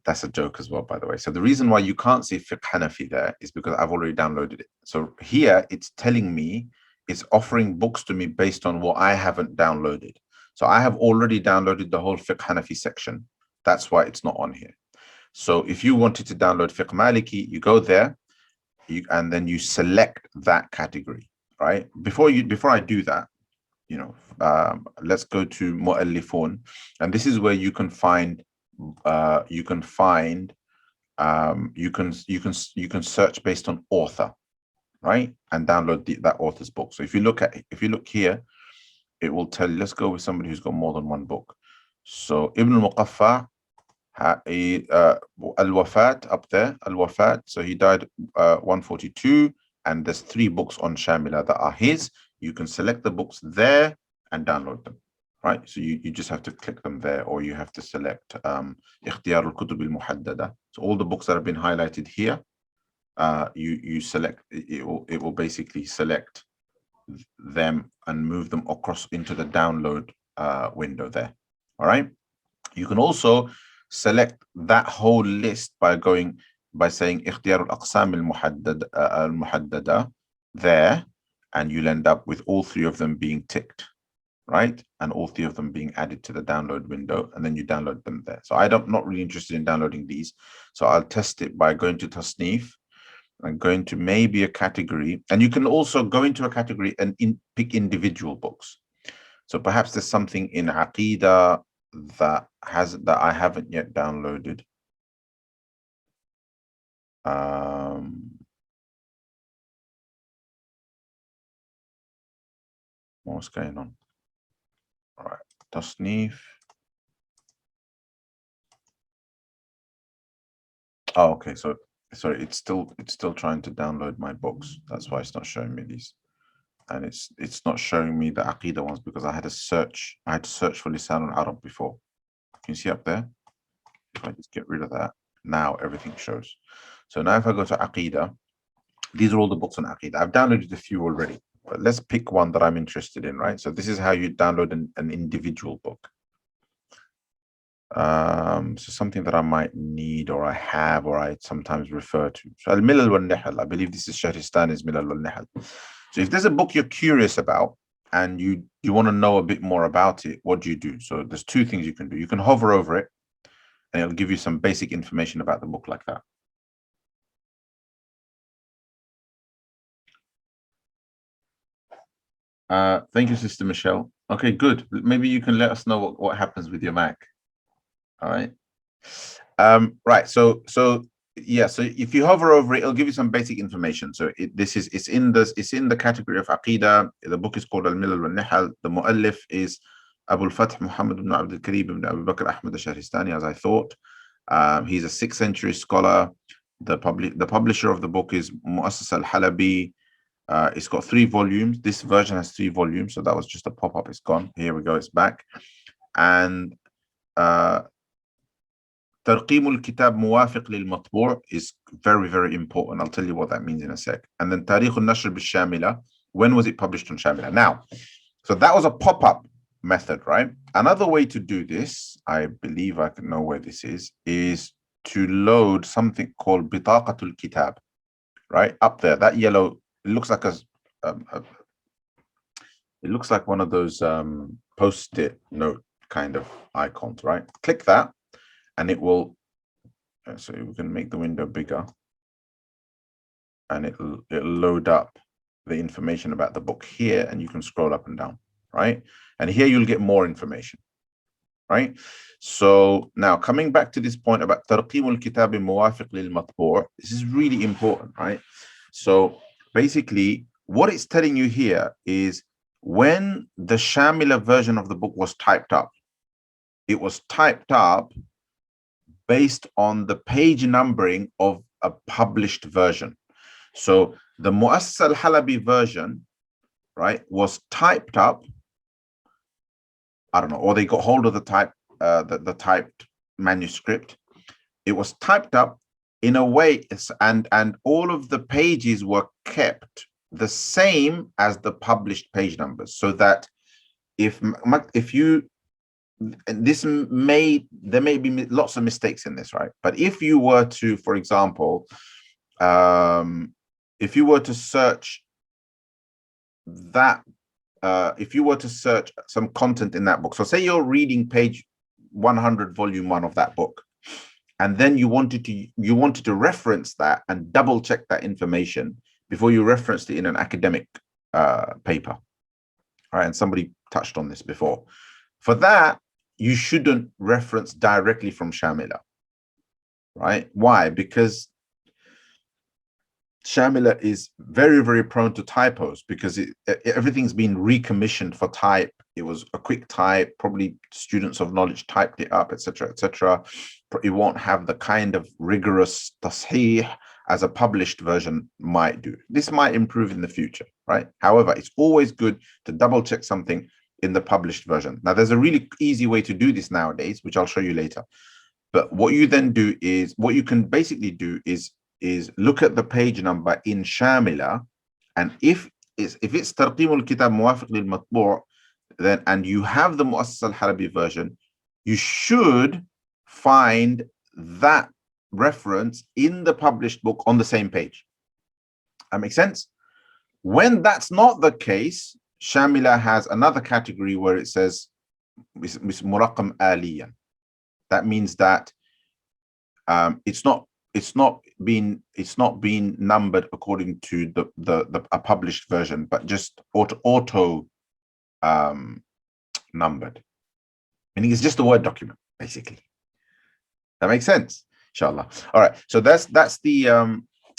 that's a joke as well, by the way. So the reason why you can't see fiqh Hanafi there is because I've already downloaded it. So here it's telling me, it's offering books to me based on what I haven't downloaded. So I have already downloaded the whole fiqh Hanafi section. That's why it's not on here. So if you wanted to download fiqh Maliki, you go there, and then you select that category, right? Before I do that, let's go to Mu'allifun, and this is where you can find you can search based on author, right, and download that author's book. So if you look here, it will tell you. Let's go with somebody who's got more than one book. So Ibn al-Muqaffa, Al-Wafat up there, Al-Wafat. So he died 142, and there's 3 books on Shamila that are his. You can select the books there and download them, right? So you just have to click them there, or you have to select Ikhtiyar al-Kutub al-Muhaddada. So all the books that have been highlighted here, you select, it will basically select them and move them across into the download window there. All right. You can also select that whole list by saying Ikhtiyar al-Aqsam al-Muhaddada there, and you'll end up with all 3 of them being ticked, right? And all 3 of them being added to the download window, and then you download them there. So I'm not really interested in downloading these. So I'll test it by going to Tasnif and going to maybe a category. And you can also go into a category and pick individual books. So perhaps there's something in Aqidah that I haven't yet downloaded. What's going on? All right, Tasnif. Oh, okay. So sorry, it's still trying to download my books. That's why it's not showing me these, and it's not showing me the Aqidah ones because I had to search for Lisan al-Arab before. Can you see up there? If I just get rid of that, now everything shows. So now if I go to Aqidah, these are all the books on Aqidah. I've downloaded a few already, but let's pick one that I'm interested in, right? So this is how you download an individual book. So something that I might need, or I have, or I sometimes refer to. So Al-Milal wal-Nihal, I believe this is Shahristani's Milal wal-Nihal. So if there's a book you're curious about and you want to know a bit more about it, what do you do? So there's 2 things you can do. You can hover over it, and it'll give you some basic information about the book like that. Thank you, Sister Michelle. Okay, good. Maybe you can let us know what happens with your Mac. All right. Right. So yeah. So if you hover over it, it'll give you some basic information. So it's in the category of Aqidah. The book is called Al-Milal wal-Nihal. The Mu'allif is Abu al-Fath Muhammad ibn Abdul Karim ibn Abu Bakr Ahmad al-Shahristani, as I thought. He's a 6th century scholar. The publisher of the book is Mu'assas al-Halabi. It's got 3 volumes. This version has 3 volumes. So that was just a pop-up. It's gone. Here we go. It's back. And Tarqim al-Kitab Muwafiq lil-Matbu' is very, very important. I'll tell you what that means in a sec. And then Tarikh al-Nashr bil-Shamila. When was it published on Shamila? Now, so that was a pop-up method, right? Another way to do this, I believe I can know where this is to load something called Bitaqatul Kitab, right? Up there, that yellow, it looks like it looks like one of those post-it note kind of icons, right? Click that, and it will, so we can make the window bigger, and it'll load up the information about the book here, and you can scroll up and down, right? And here you'll get more information, right? So now coming back to this point about ترقيم الكتاب موافق للمطبوع, this is really important, right? So basically what it's telling you here is when the Shamila version of the book was typed up, it was typed up based on the page numbering of a published version. So the Mu'assas al-Halabi version, right, was typed up, I don't know, or they got hold of the typed manuscript. It was typed up in a way, and all of the pages were kept the same as the published page numbers, so that if you, there may be lots of mistakes in this, right? But if you were to, for example, if you were to search that, if you were to search some content in that book, so say you're reading page 100, volume 1 of that book, and then you wanted to reference that and double check that information before you referenced it in an academic paper, all right? And somebody touched on this before. For that, you shouldn't reference directly from Shamila, right? Why? Because Shamila is very, very prone to typos, because everything's been recommissioned for type. It was a quick type, probably students of knowledge typed it up, etc., etc. It won't have the kind of rigorous tasheeh as a published version might do. This might improve in the future, right? However, it's always good to double check something in the published version. Now, there's a really easy way to do this nowadays, which I'll show you later. But what you then do is, what you can basically do is look at the page number in Shamila, and if it's Tarqim al-Kitab Muwafiq lil-Matbu', then, and you have the Mu'assas al-Halabi version, you should find that reference in the published book on the same page. That makes sense? When that's not the case, Shamila has another category where it says Muraqam Aliyan. That means that it's not being numbered according to a published version, but just auto numbered, meaning it's just a Word document, basically. That makes sense, inshallah. All right, so that's the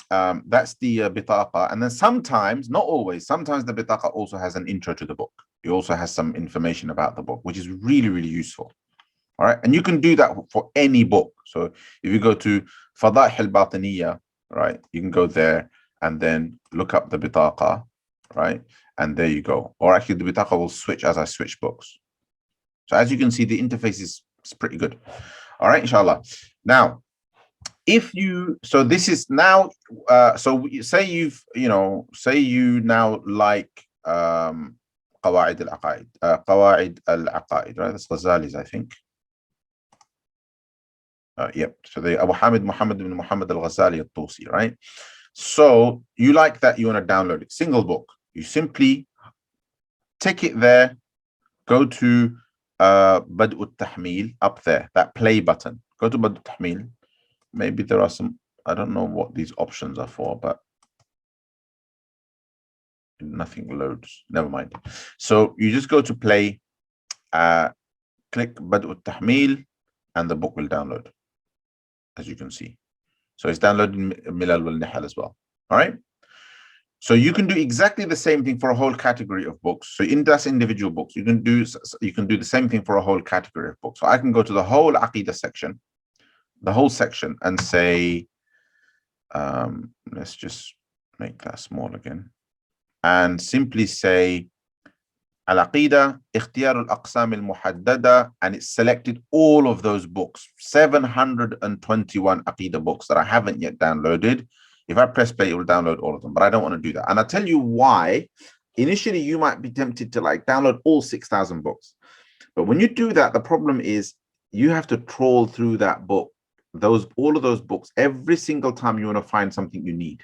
bitaqa. And then sometimes, not always, sometimes the bitaqa also has an intro to the book. It also has some information about the book, which is really, really useful. All right, and you can do that for any book. So if you go to Fadaih al-Batiniya, right, you can go there and then look up the bitaqa, right, and there you go. Or actually the bitaqa will switch as I switch books. So as you can see, the interface is pretty good. All right, inshallah. Now, if you, so this is now, so say you now like Qawaid al-Aqaid, Qawaid al-Aqaid, right? That's Ghazali's, I think. Yep. So the Abu Hamid Muhammad ibn Muhammad al-Ghazali al-Tusi, right? So you like that, you want to download it, single book. You simply take it there, go to Bad'u al-Tahmil up there, that play button. Go to Bad'u al-Tahmil. Maybe there are some, I don't know what these options are for, but nothing loads. Never mind. So you just go to play, click Bad'u al-Tahmil, and the book will download, as you can see. So it's downloading Milal wal Nihal as well. All right. So you can do exactly the same thing for a whole category of books. So in that's individual books, you can do the same thing for a whole category of books. So I can go to the whole Aqidah section, the whole section, and say, let's just make that small again, and simply say Al-Aqidah, Ikhtiyar al-Aqsam al-Muhaddada, and it's selected all of those books, 721 Aqidah books that I haven't yet downloaded. If I press play, it will download all of them, but I don't want to do that. And I'll tell you why. Initially, you might be tempted to like download all 6,000 books. But when you do that, the problem is you have to trawl through that book, all of those books, every single time you want to find something you need.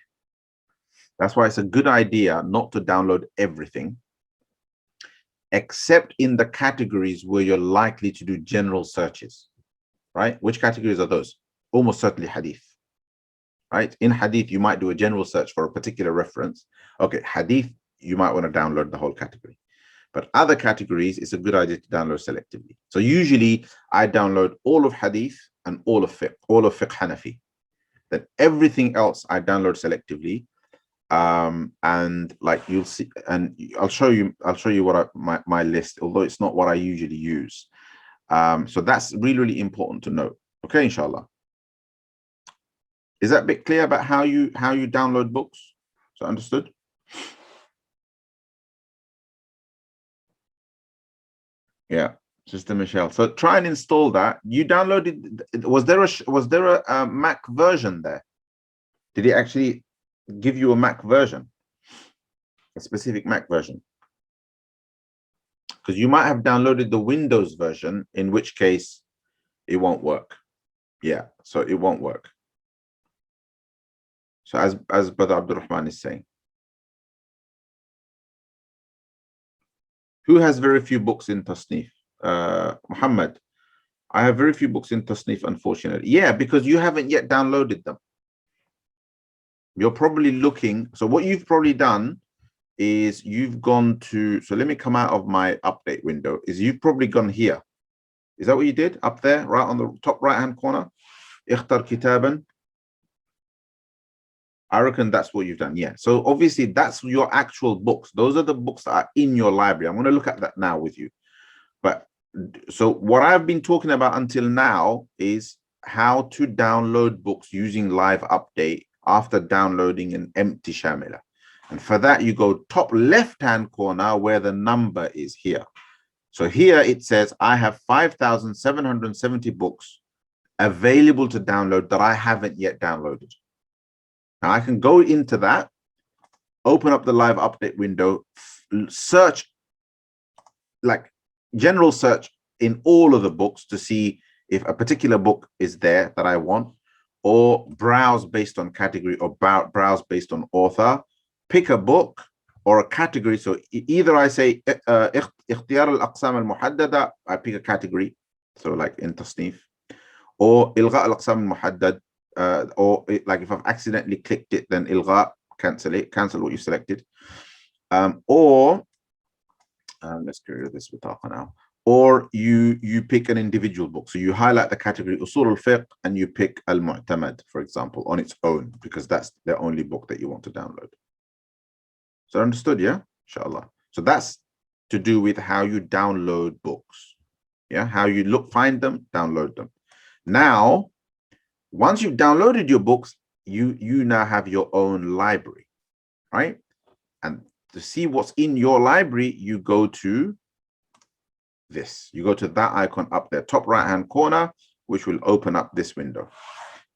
That's why it's a good idea not to download everything, except in the categories where you're likely to do general searches, right? Which categories are those? Almost certainly hadith, right? In hadith, you might do a general search for a particular reference. Okay, hadith, you might want to download the whole category. But other categories, it's a good idea to download selectively. So usually I download all of hadith and all of fiqh Hanafi. Then everything else I download selectively. And like you'll see, and I'll show you what my list, although it's not what I usually use. So that's really important to note. Okay, inshallah. Is that a bit clear about how you download books? So understood? Yeah, Sister Michelle. So try and install that. You downloaded. Was there a Mac version there? Did it actually give you a Mac version, a specific Mac version? Because you might have downloaded the Windows version, in which case it won't work. Yeah, so it won't work. So as Brother Abdul Rahman is saying, who has very few books in Tasnif? Muhammad. I have very few books in Tasnif, unfortunately. Yeah, because you haven't yet downloaded them. You're probably looking. So what you've probably done is you've gone to, so let me come out of my update window, is you've probably gone here. Is that what you did? Up there, right on the top right-hand corner? Ikhtar Kitaban. I reckon that's what you've done. Yeah. So obviously that's your actual books. Those are the books that are in your library. I'm going to look at that now with you. But so what I've been talking about until now is how to download books using live update after downloading an empty Shamila. And for that, you go top left-hand corner where the number is here. So here it says, I have 5,770 books available to download that I haven't yet downloaded. Now I can go into that, open up the live update window, search, like general search in all of the books to see if a particular book is there that I want, or browse based on category, or browse based on author, pick a book or a category. So either I say ikhtiyar al-aqsam al-muhaddada, I pick a category, so like in tasnif, or ilgha al-aqsam al-muhaddad, or like if I've accidentally clicked it, then ilgha, cancel what you selected, or let's get rid of this bitaqa now. Or you pick an individual book. So you highlight the category Usul al-Fiqh and you pick Al-Mu'tamad, for example, on its own, because that's the only book that you want to download. So understood, yeah? Inshallah. So that's to do with how you download books. Yeah, how you find them, download them. Now, once you've downloaded your books, you now have your own library, right? And to see what's in your library, you go to this. You go to that icon up there, top right-hand corner, which will open up this window.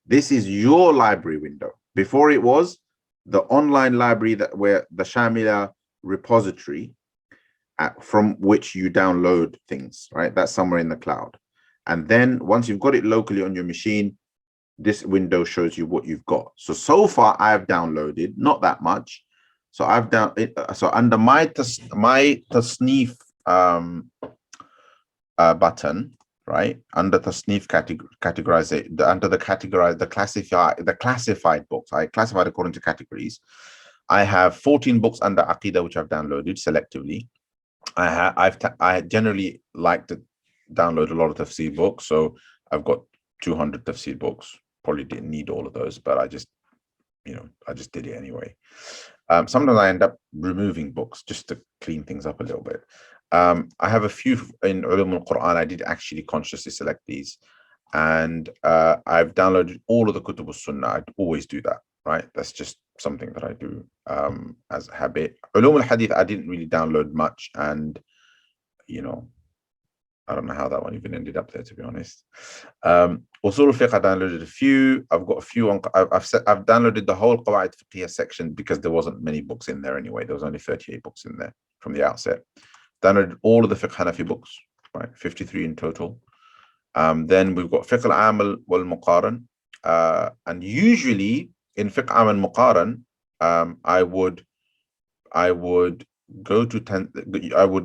This is your library window. Before it was the online library where the Shamila repository from which you download things, right? That's somewhere in the cloud. And then once you've got it locally on your machine, this window shows you what you've got. So far I've downloaded, not that much. So I've so under my tasnif button, right, under tasnif categorization, under the classified books, I classified according to categories. I have 14 books under Aqidah which I've downloaded selectively. I generally like to download a lot of tafsir books, so I've got 200 tafsir books. Probably didn't need all of those, but I just did it anyway. Sometimes I end up removing books just to clean things up a little bit. I have a few in Ulum al-Quran. I did actually consciously select these, and I've downloaded all of the Kutub al-Sunnah. I always do that, right? That's just something that I do as a habit. Ulum al-Hadith, I didn't really download much, and I don't know how that one even ended up there, to be honest. Usul al-Fiqh, I downloaded a few. I've got a few on. I've downloaded the whole Qawaid Fiqhiyya section because there wasn't many books in there anyway. There was only 38 books in there from the outset. Downloaded all of the Fiqh Hanafi books, right? 53 in total. Then we've got Fiqh al-Amal wal-Muqaran. And usually in Fiqh al-Amal muqaran, I would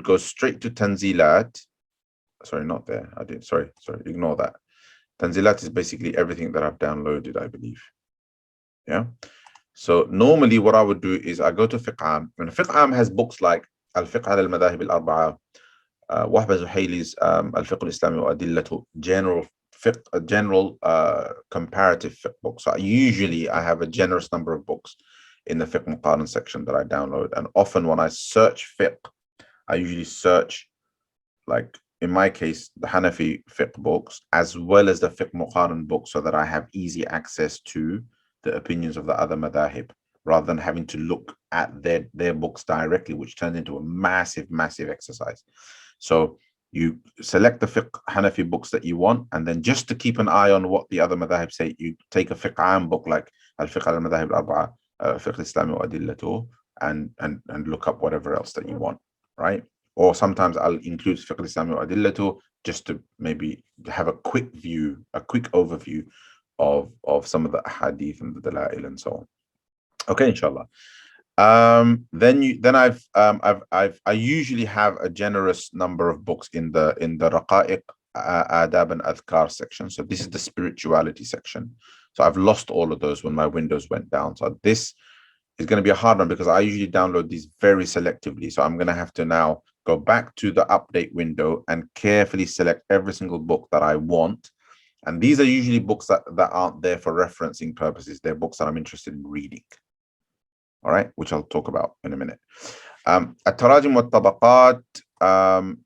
go straight to Tanzilat. Sorry, not there. I did. Sorry. Ignore that. Tanzilat is basically everything that I've downloaded, I believe. Yeah. So normally what I would do is I go to Fiqh Am, and Fiqh Am has books like الفقه على المذاهب الأربعة, وهب زحيلي's الفقه الإسلامي وأدلته, general comparative fiqh books. So usually I have a generous number of books in the fiqh muqaran section that I download, and often when I search fiqh, I usually search, like in my case, the Hanafi fiqh books as well as the fiqh muqaran books, so that I have easy access to the opinions of the other madahib, rather than having to look at their books directly, which turns into a massive exercise. So you select the fiqh Hanafi books that you want, and then just to keep an eye on what the other madahib say, you take a fiqh am book like al-fiqh al-madahib al-arba'a, fiqh al-islami wa adillatu, and look up whatever else that you want, right? Or sometimes I'll include fiqh al-islami wa adillatu just to maybe have a quick overview of some of the ahadith and the dalail and so on. Okay, inshallah. Then I usually have a generous number of books in the raqa'iq, adab and adhkar section. So this is the spirituality section. So I've lost all of those when my Windows went down. So this is going to be a hard one because I usually download these very selectively. So I'm going to have to now go back to the update window and carefully select every single book that I want. And these are usually books that aren't there for referencing purposes. They're books that I'm interested in reading. All right, which I'll talk about in a minute. At-Tarajim wa-Tabaqat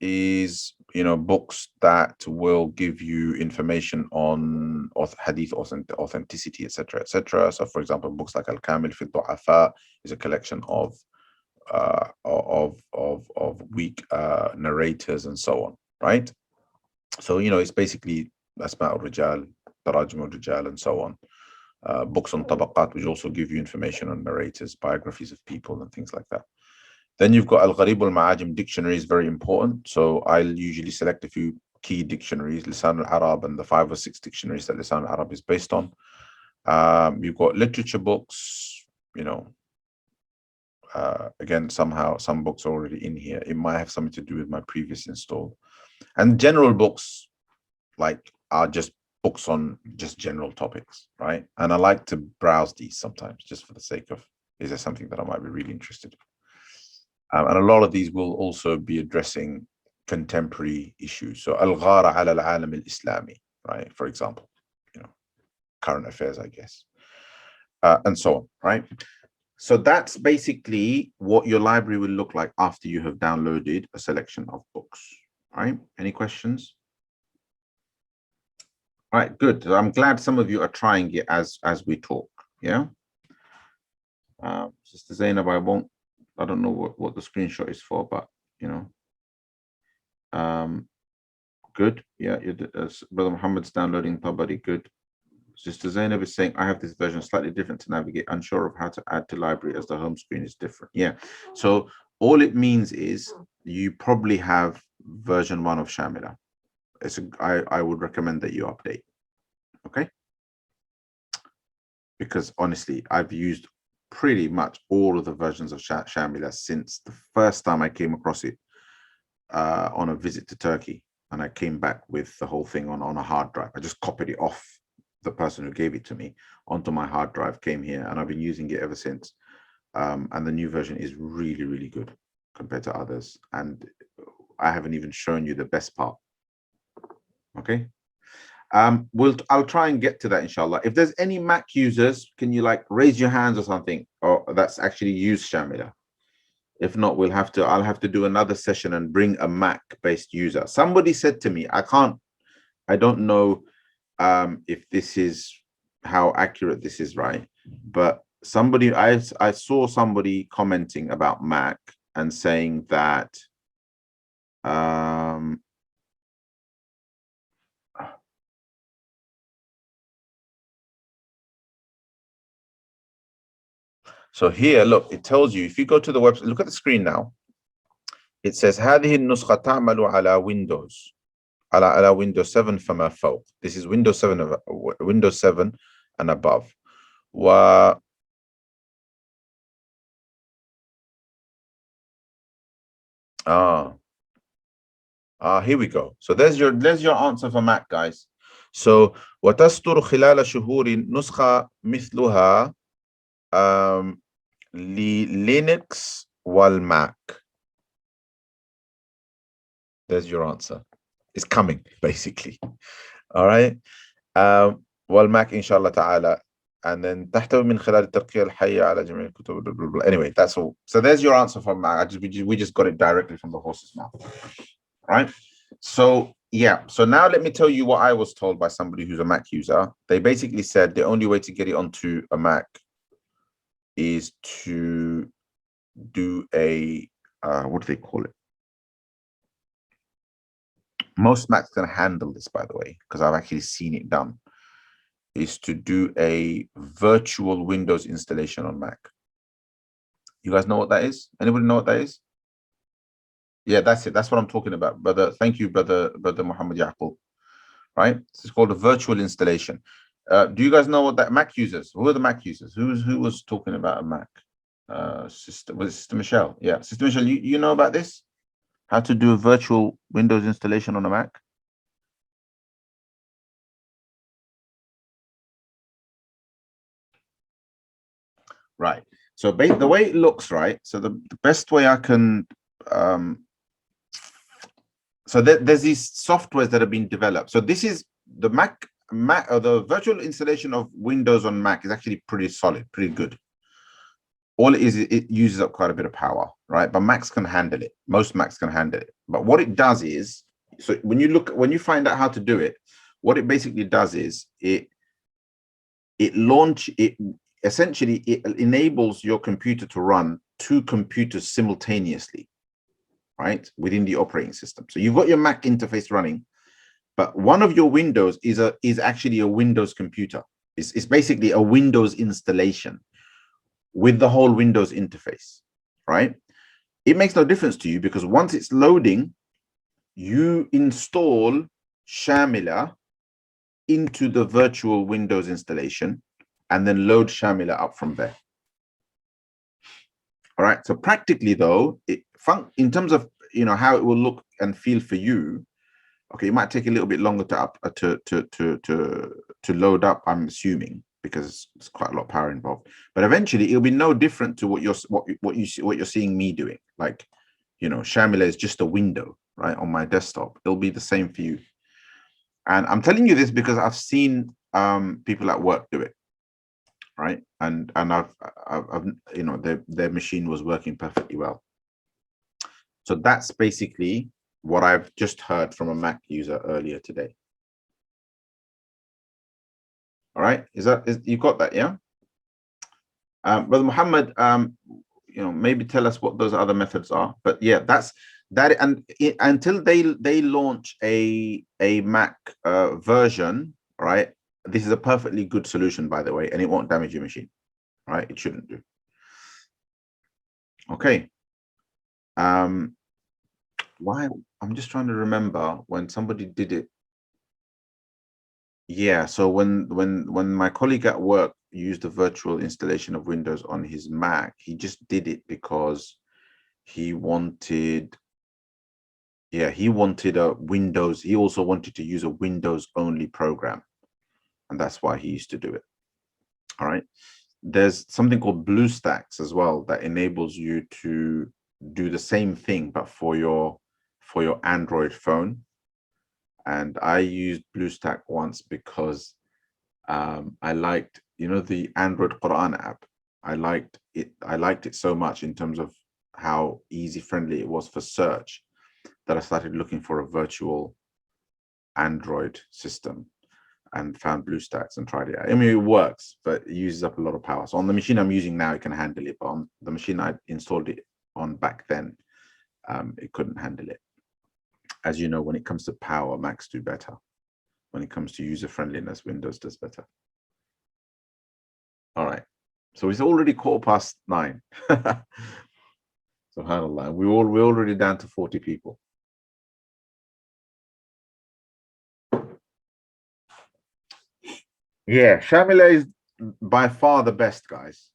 is, books that will give you information on hadith authenticity, etc., etc. So, for example, books like Al-Kamil fi Du'afa is a collection of weak narrators and so on, right? So, it's basically Asma al-Rijal, Tarajim al-Rijal, and so on. Books on tabaqat, which also give you information on narrators, biographies of people, and things like that. Then you've got Al-Gharib al-Ma'ajim dictionary is very important. So I'll usually select a few key dictionaries, Lisan al-Arab and the 5 or 6 dictionaries that Lisan al-Arab is based on. You've got literature books, again, somehow some books are already in here. It might have something to do with my previous install. And general books are just books on just general topics, right? And I like to browse these sometimes just for the sake of, is there something that I might be really interested in? And a lot of these will also be addressing contemporary issues. So Al-Ghara ala al-Alam al-Islami, right? For example, current affairs, I guess, and so on, right? So that's basically what your library will look like after you have downloaded a selection of books, right? Any questions? All right, good. So I'm glad some of you are trying it as we talk. Yeah. Sister Zainab, I don't know what the screenshot is for, but good. Yeah, Brother Muhammad's downloading Tabari. Good. Sister Zainab is saying, I have this version slightly different to navigate, unsure of how to add to library as the home screen is different. Yeah. So all it means is you probably have version 1 of Shamila. I would recommend that you update. Okay. Because honestly, I've used pretty much all of the versions of Shamila since the first time I came across it on a visit to Turkey, and I came back with the whole thing on a hard drive. I just copied it off the person who gave it to me onto my hard drive, came here, and I've been using it ever since. And the new version is really, really good compared to others. And I haven't even shown you the best part. Okay. I'll try and get to that, inshallah. If there's any Mac users, can you raise your hands or something, or that's actually used Shamila? If not, I'll have to do another session and bring a Mac based user. Somebody said to me, I don't know if this is how accurate this is, right? But I saw somebody commenting about Mac and saying that so here, look, it tells you, if you go to the website, look at the screen now. It says هذه النسخة تعمل على Windows على Windows 7 فما فوق. This is Windows 7 and above. Here we go. So there's your answer for Mac, guys. So وتستر خلال شهور نسخة مثلها للينكس والماك. There's your answer. It's coming, basically. All right. والماك إن شاء الله تعالى. And then تحتوي من خلال الترقية الحية على جميع الكتب. Anyway, that's all. So there's your answer from Mac. We just got it directly from the horse's mouth. Right? So yeah. So now let me tell you what I was told by somebody who's a Mac user. They basically said the only way to get it onto a Mac is to do a what do they call it? Most Macs can handle this, by the way, because I've actually seen it done. Is to do a virtual Windows installation on Mac. You guys know what that is? Anybody know what that is? Yeah, that's it. That's what I'm talking about, brother. Thank you, brother Muhammad Yaqub. Right? It's called a virtual installation. Do you guys know what that Mac users? Who are the Mac users? Who was talking about a Mac? Sister Michelle? Yeah, Sister Michelle, you know about this? How to do a virtual Windows installation on a Mac? Right. So the way it looks, right? So the best way I can, so there's these softwares that have been developed. So this is the Mac or the virtual installation of Windows on Mac is actually pretty solid, pretty good. All it is, it uses up quite a bit of power, right? But Macs can handle it. Most Macs can handle it. But what it does is, so when you find out how to do it, what it basically does is it essentially it enables your computer to run two computers simultaneously, right, within the operating system. So you've got your Mac interface running, but one of your windows is actually a Windows computer. It's basically a Windows installation with the whole Windows interface, right? It makes no difference to you because once it's loading, you install Shamila into the virtual Windows installation and then load Shamila up from there. All right. So practically, though, in terms of how it will look and feel for you, okay, it might take a little bit longer to load up. I'm assuming because it's quite a lot of power involved. But eventually, it'll be no different to what you're seeing me doing. Like, Shamila is just a window, right, on my desktop. It'll be the same for you. And I'm telling you this because I've seen people at work do it. Right, and I've their machine was working perfectly well. So that's basically what I've just heard from a Mac user earlier today. All right, you got that? Yeah. Brother Muhammad, maybe tell us what those other methods are. But yeah, that's that. And until they launch a Mac version, right? This is a perfectly good solution, by the way, and it won't damage your machine, right? It shouldn't do. Okay. Why? I'm just trying to remember when somebody did it. Yeah. So when my colleague at work used the virtual installation of Windows on his Mac, he just did it because he wanted. Yeah, he wanted a Windows. He also wanted to use a Windows only program. And that's why he used to do it. All right. There's something called Bluestacks as well that enables you to do the same thing, but for your Android phone. And I used Bluestack once because I liked, the Android Quran app. I liked it so much in terms of how easy friendly it was for search that I started looking for a virtual Android system and found Bluestacks and tried it. I mean, it works, but it uses up a lot of power. So on the machine I'm using now, it can handle it, but on the machine I installed it on back then, it couldn't handle it. As you know, when it comes to power, Macs do better. When it comes to user friendliness, Windows does better. All right. So it's already 9:15. SubhanAllah. We're already down to 40 people. Yeah, Shamila is by far the best, guys.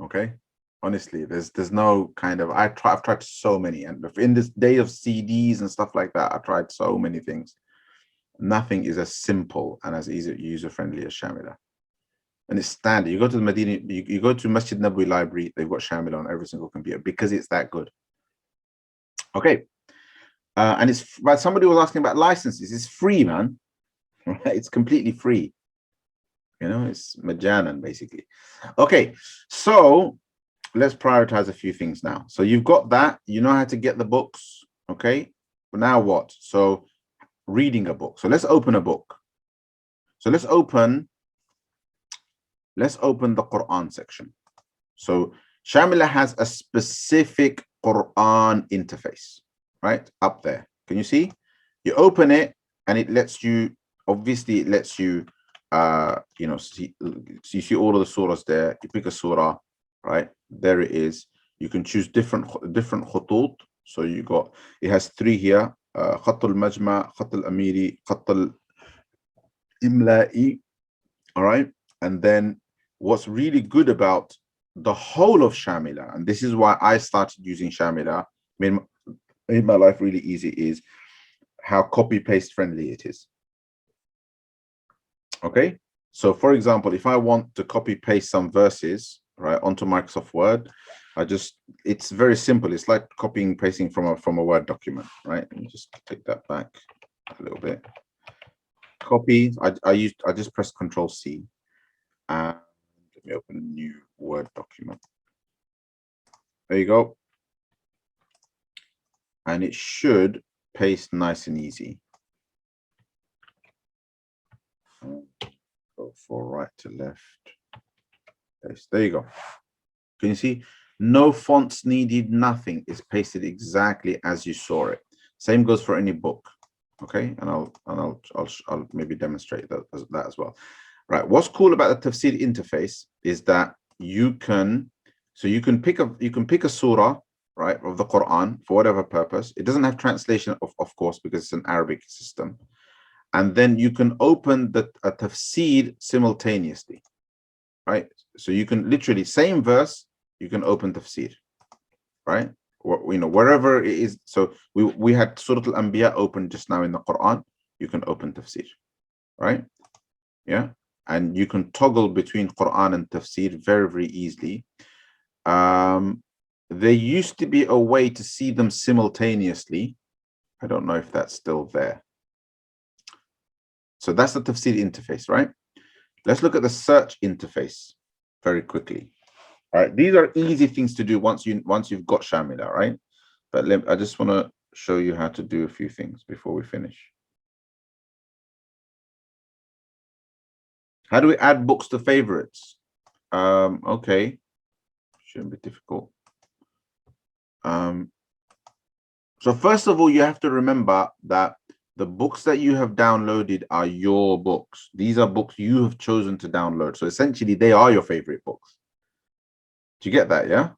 Okay, honestly, there's no kind of I've tried so many, and in this day of CDs and stuff like that, I tried so many things. Nothing is as simple and as easy user friendly as Shamila. And it's standard. You go to the Medina, you go to Masjid Nabawi Library, they've got Shamila on every single computer because it's that good. Okay, And it's, but somebody was asking about licenses. It's free, man. It's completely free. You know, it's majanan basically. Okay, so let's prioritize a few things now. So you've got that, you know how to get the books. Okay, but now what? So reading a book. So let's open a book. So let's open the Quran section. So Shamila has a specific Quran interface, right? Up there. Can you see? You open it and it lets you, obviously it lets you, you know, see, you see all of the surahs there. You pick a surah, right? There it is. You can choose different khutut. So you got, it has three here. Khat al-Majma, Khat al-Amiri, Khat al-Imla'i. All right. And then what's really good about the whole of Shamila, and this is why I started using Shamila, made my life really easy, is how copy paste friendly it is. Okay, so for example, if I want to copy paste some verses right onto Microsoft Word, it's very simple. It's like copying pasting from a Word document, right? Let me just take that back a little bit. Copy. I just press Control C. And let me open a new Word document. There you go. And it should paste nice and easy. Go for right to left. Paste. There you go. Can you see? No fonts needed, nothing. It's pasted exactly as you saw it. Same goes for any book. Okay, and I'll maybe demonstrate that as well. Right. What's cool about the tafsir interface is that you can pick a surah, right, of the Quran for whatever purpose. It doesn't have translation, of course, because it's an Arabic system. And then you can open a tafsir simultaneously, right? So you can literally, same verse, you can open tafsir, right? You know, wherever it is. So we had Surah Al-Anbiya open just now in the Quran. You can open tafsir, right? Yeah. And you can toggle between Quran and tafsir very, very easily. There used to be a way to see them simultaneously. I don't know if that's still there. So that's the tafsir interface, right? Let's look at the search interface very quickly. All right, these are easy things to do once you've got Shamila, right? But I just want to show you how to do a few things before we finish. How do we add books to favorites? Okay, shouldn't be difficult. So first of all, you have to remember that the books that you have downloaded are your books. These are books you have chosen to download. So essentially, they are your favorite books. Do you get that? Yeah.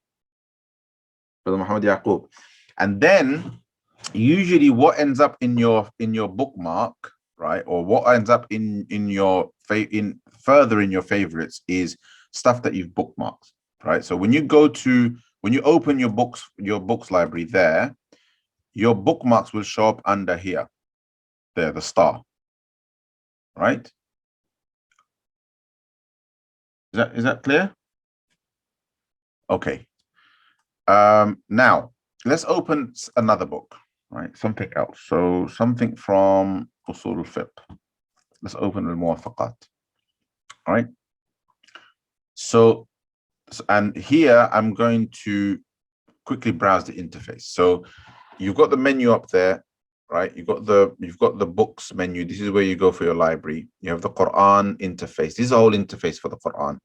Brother Muhammad Yaqub. And then usually what ends up in your bookmark, right, or what ends up in your further in your favorites is stuff that you've bookmarked, right? So when you open your books library there, your bookmarks will show up under here, there, the star, right? Is that clear? Okay. Now let's open another book, right? Something else. So something from Usul al-Fiqh. Let's open al-Muwafaqat. All right. So, and here I'm going to quickly browse the interface. So you've got the menu up there, right? You've got the books menu. This is where you go for your library. You have the Quran interface. This is the whole interface for the Quran.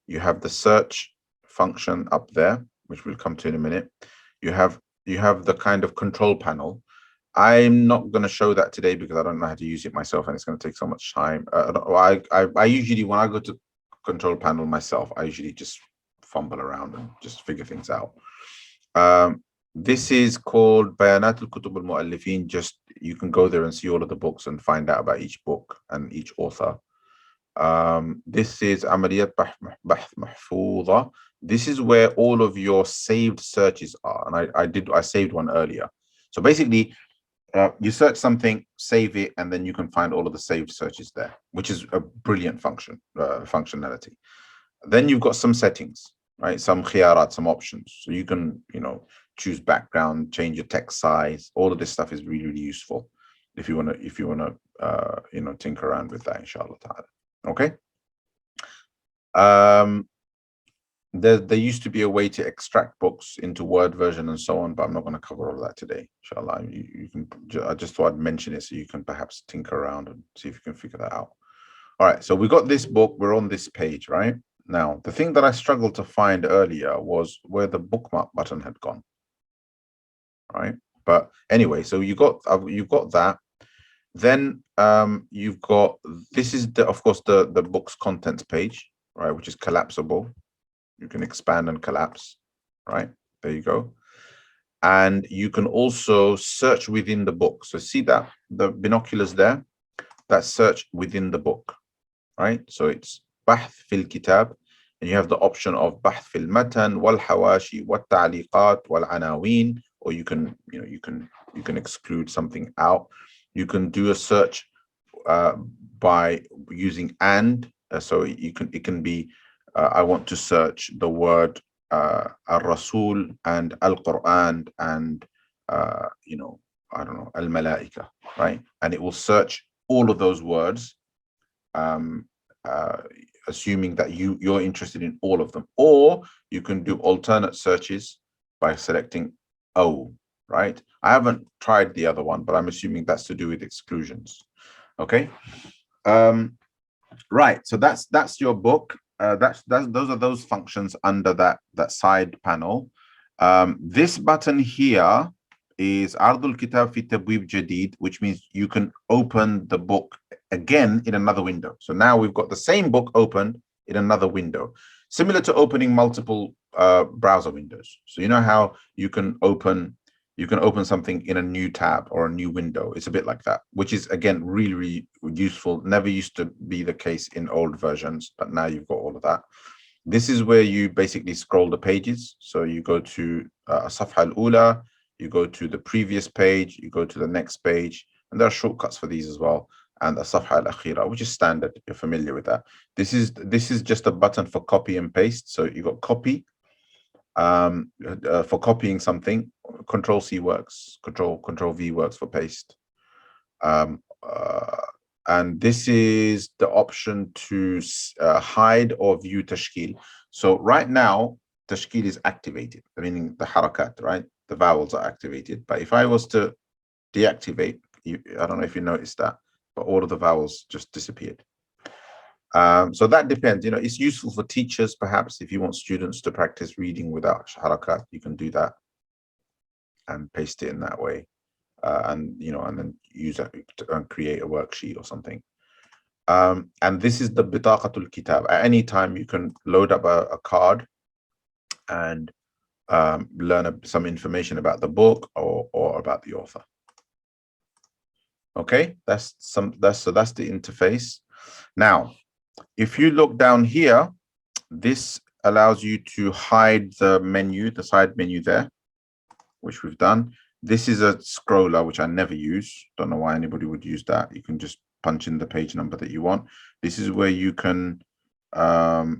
You have the search function up there, which we'll come to in a minute. You have the kind of control panel. I'm not going to show that today because I don't know how to use it myself, and it's going to take so much time. I usually, when I go to control panel myself, I usually just fumble around and just figure things out. This is called Bayanat al-Kutub al-Mu'allifin. Just, you can go there and see all of the books and find out about each book and each author. This is Amaliyat Bahth Mahfudha. This is where all of your saved searches are, and I saved one earlier. So basically, you search something, save it, and then you can find all of the saved searches there, which is a brilliant functionality. Then you've got some settings, right? Some khiyarat, some options. So you can, choose background, change your text size. All of this stuff is really, really useful if you want to, tinker around with that, inshallah ta'ala. Okay. There used to be a way to extract books into Word version and so on, but I'm not going to cover all of that today, inshallah. I just thought I'd mention it so you can perhaps tinker around and see if you can figure that out. All right, so we got this book. We're on this page, right? Now, the thing that I struggled to find earlier was where the bookmark button had gone, right? But anyway, so you've got that. Then you've got, this is of course the book's contents page, right, which is collapsible. You can expand and collapse, right? There you go. And you can also search within the book. So see that the binoculars there, that's search within the book, right? So it's bahth fil kitab, and you have the option of bahth fil matan wal hawashi wat ta'liqat wal anawin, or you can exclude something out. You can do a search by using and, so it can be I want to search the word al-Rasul and al-Quran and I don't know, al-Malaika, right? And it will search all of those words, assuming that you're interested in all of them. Or you can do alternate searches by selecting O, right? I haven't tried the other one, but I'm assuming that's to do with exclusions. Okay. Right. So that's your book. Those are those functions under that side panel. This button here is Ardul Kitab fi Tabweeb Jadid, which means you can open the book again in another window. So now we've got the same book opened in another window, similar to opening multiple browser windows. So you know how you can open something in a new tab or a new window. It's a bit like that, which is again really, really useful. Never used to be the case in old versions, but now you've got all of that. This is where you basically scroll the pages. So you go to Safha al-Ula, you go to the previous page, you go to the next page, and there are shortcuts for these as well. And the Safha al-Akhira, which is standard. You're familiar with that. This is just a button for copy and paste. So you got copy. For copying something, Control C works, Control V works for paste. And this is the option to hide or view tashkil. So right now, tashkil is activated, meaning the harakat, right? The vowels are activated. But if I was to deactivate, I don't know if you noticed that, but all of the vowels just disappeared. So that depends. It's useful for teachers, perhaps, if you want students to practice reading without harakat, you can do that and paste it in that way, and then use it and create a worksheet or something. And this is the bitaqatul kitab. At any time, you can load up a card and learn some information about the book or about the author. Okay, that's the interface. Now, if you look down here, this allows you to hide the menu, the side menu there, which we've done. This is a scroller, which I never use. Don't know why anybody would use that. You can just punch in the page number that you want. This is where you can toggle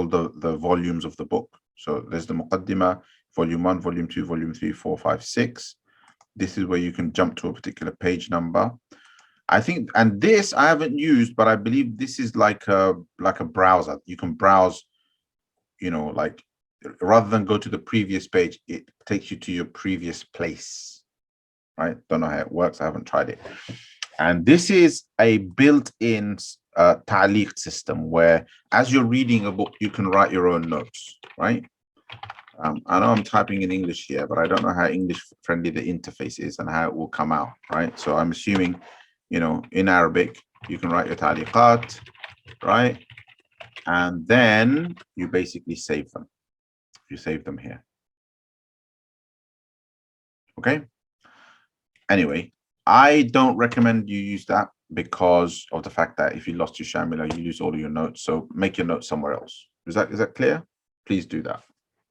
the volumes of the book. So there's the Muqaddimah, volume 1, volume 2, volume 3, 4, 5, 6. This is where you can jump to a particular page number. I think, and this I haven't used, but I believe this is like a browser. You can browse, like rather than go to the previous page, it takes you to your previous place, right? Don't know how it works. I haven't tried it. And this is a built-in ta'liq system where as you're reading a book, you can write your own notes, right? I know I'm typing in English here, but I don't know how English-friendly the interface is and how it will come out, right? So I'm assuming, in Arabic, you can write your ta'liqat, right? And then you basically save them. You save them here. Okay? Anyway, I don't recommend you use that because of the fact that if you lost your Shamila, you lose all of your notes. So make your notes somewhere else. Is that clear? Please do that,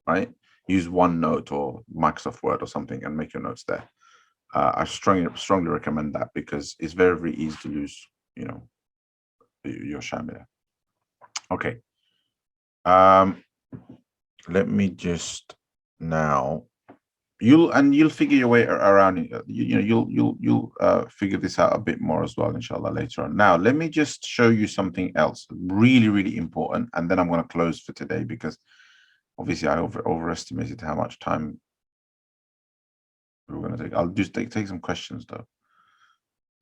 right? Use OneNote or Microsoft Word or something and make your notes there. I strongly recommend that because it's very, very easy to lose, your Shamila. Okay. Let me just now. You'll figure your way around. You'll figure this out a bit more as well, inshallah, later on. Now, let me just show you something else, really, really important, and then I'm going to close for today because obviously I overestimated how much time we're going to take. I'll just take some questions though.